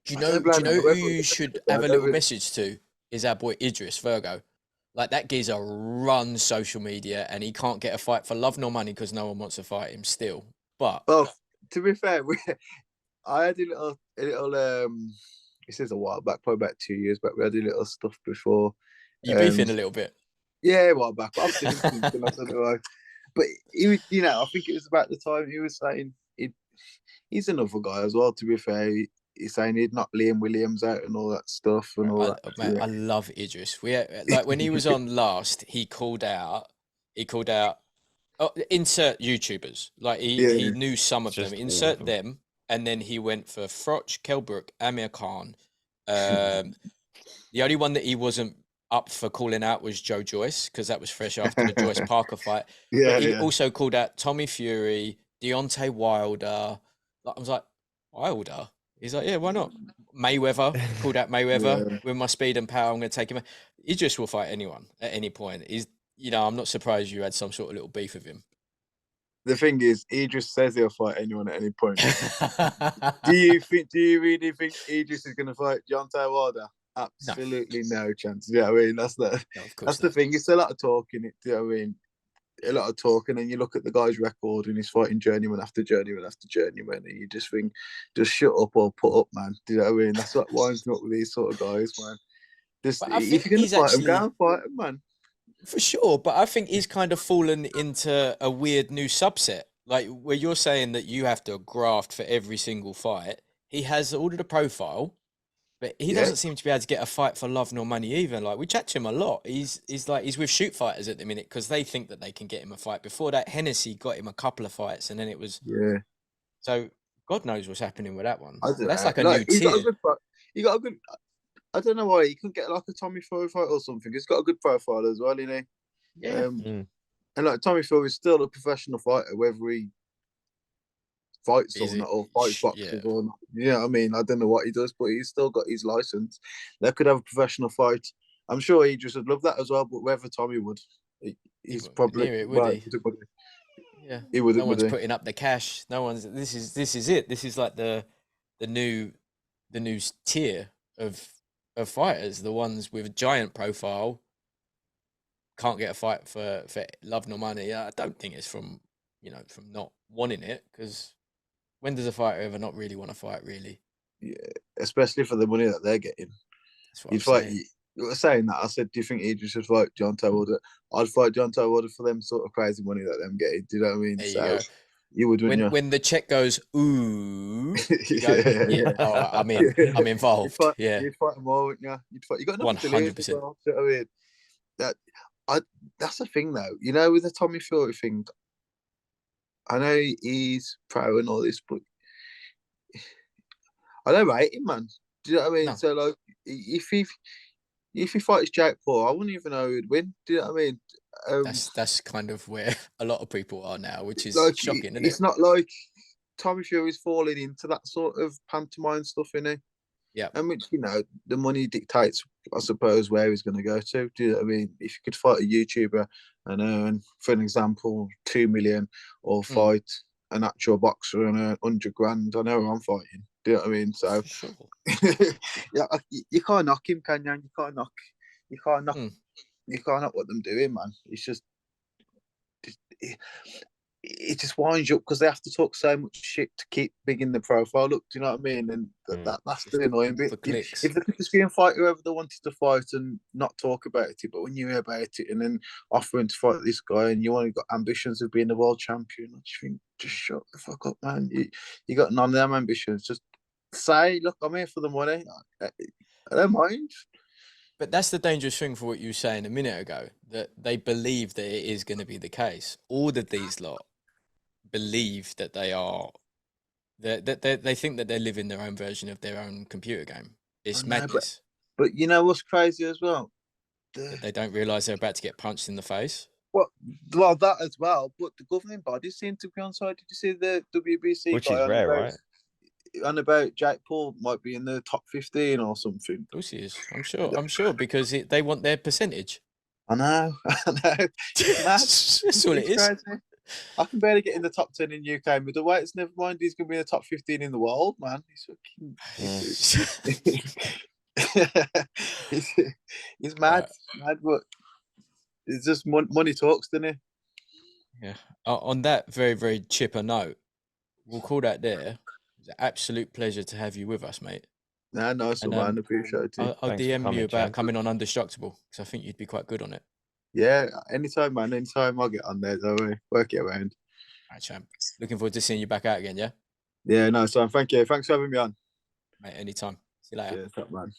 Do you know who you should have a little message to? Is our boy Idris Virgo. Like, that geezer runs social media and he can't get a fight for love nor money because no one wants to fight him still. But to be fair, I had a little this is a while back, probably about 2 years back. We had a little stuff before. You beefing a little bit? Yeah, a while back. But I'm thinking, but he was, I think it was about the time he was saying he's another guy as well. To be fair, he's saying he'd knock Liam Williams out and all that stuff and all that. Man, I love Idris. Like when he was on last, he called out. Insert YouTubers. Like he knew some of them. Insert them, and then he went for Froch, Kelbrook, Amir Khan. The only one that he wasn't up for calling out was Joe Joyce, because that was fresh after the Joyce Parker fight. But he also called out Tommy Fury, Deontay Wilder. I was like, Wilder? He's like, yeah, why not? Mayweather, called out Mayweather. With my speed and power, I'm going to take him out. Idris will fight anyone at any point. I'm not surprised you had some sort of little beef with him. The thing is, Idris says he'll fight anyone at any point. Do you really think Idris is going to fight Deontay Wilder? Absolutely no chance. Yeah, I mean, that's the thing. It's a lot of talking. Do you know what I mean? A lot of talking, and you look at the guy's record, and he's fighting journeyman after journeyman after journeyman, and you just think, just shut up or put up, man. Do you know what I mean? That's what winds me up with these sort of guys, man. If you're going to fight him, go and fight him, man. For sure, but I think he's kind of fallen into a weird new subset. Like, where you're saying that you have to graft for every single fight. He has ordered a profile, but he doesn't seem to be able to get a fight for love nor money either. Like, we chat to him a lot. He's with shoot fighters at the minute because they think that they can get him a fight. Before that, Hennessy got him a couple of fights, and then it was So God knows what's happening with that one. That's like a new tier. He got a good. I don't know why he couldn't get like a Tommy Fury fight or something. He's got a good profile as well, Yeah. And like Tommy Fury is still a professional fighter, whether he fights or not, or fights boxers or not. You know what I mean? I don't know what he does, but he's still got his license. They could have a professional fight. I'm sure he just would love that as well, but whether Tommy would, he's probably he would. Yeah. He wouldn't. No one's putting up the cash. No one's. This is it. This is like the new tier of fighters. The ones with a giant profile can't get a fight for love nor money. I don't think it's from not wanting it, because when does a fighter ever not really want to fight, really? Yeah, especially for the money that they're getting. That's what I'm saying. You were saying that. I said, do you think Idris should fight Deontay Wilder? I'd fight Deontay Wilder for them sort of crazy money that them getting. Do you know what I mean? There you go. You would, wouldn't you? When the check goes, ooh, you go, yeah, all right, I'm involved. Yeah, You'd fight them all, wouldn't you? You got nothing to lose as 100%. well. Do you know what I mean? That's the thing though. You know, with the Tommy Fury thing, I know he's pro and all this, but I don't rate him, man. Do you know what I mean? No. So like, if he fights Jake Paul, I wouldn't even know who'd win. Do you know what I mean? That's kind of where a lot of people are now, which is like shocking, isn't it's it? not like Tommy Fury's falling into that sort of pantomime stuff, innit? Yeah. And which, you know, the money dictates, I suppose, where he's going to go to. Do you know what I mean? If you could fight a YouTuber and earn, for an example, 2 million, or fight an actual boxer and earn 100 grand, I know who I'm fighting. Do you know what I mean? So, For sure. yeah, you can't knock him, can you? You can't knock what them doing, man. It's just, it just winds you up because they have to talk so much shit to keep big in the profile. Look, do you know what I mean? And that's the annoying bit. For clicks. If they could just go and fight whoever they wanted to fight and not talk about it, but when you hear about it and then offering to fight this guy and you only got ambitions of being the world champion, I just think, just shut the fuck up, man. You got none of them ambitions. Just say, look, I'm here for the money. I don't mind. But that's the dangerous thing for what you were saying a minute ago, that they believe that it is going to be the case. All of these lot believe that they are, that they think that they're living their own version of their own computer game. It's madness. But you know what's crazy as well? That they don't realise they're about to get punched in the face. Well, that as well. But the governing bodies seem to be on side. Did you see the WBC Which guy is rare, right? on about Jake Paul might be in the top 15 or something? Of course he is. I'm sure because they want their percentage. I know. It's mad. That's all it is. Crazy. I can barely get in the top 10 in UK middleweights. Never mind, he's going to be in the top 15 in the world, man. He's fucking. He's mad. Mad, but it's just money talks, doesn't it? Yeah. On that very, very chipper note, we'll call that there. It's an absolute pleasure to have you with us, mate. Nah, nice one, man. Appreciate it. I'll Thanks for DM coming, you about champ. coming on Undestructible because I think you'd be quite good on it. Yeah, anytime, man. Anytime I'll get on there, don't worry. Work it around. All right, champ. Looking forward to seeing you back out again, yeah? Yeah, nice one. Thank you. Thanks for having me on. Mate, anytime. See you later. Yeah, top man.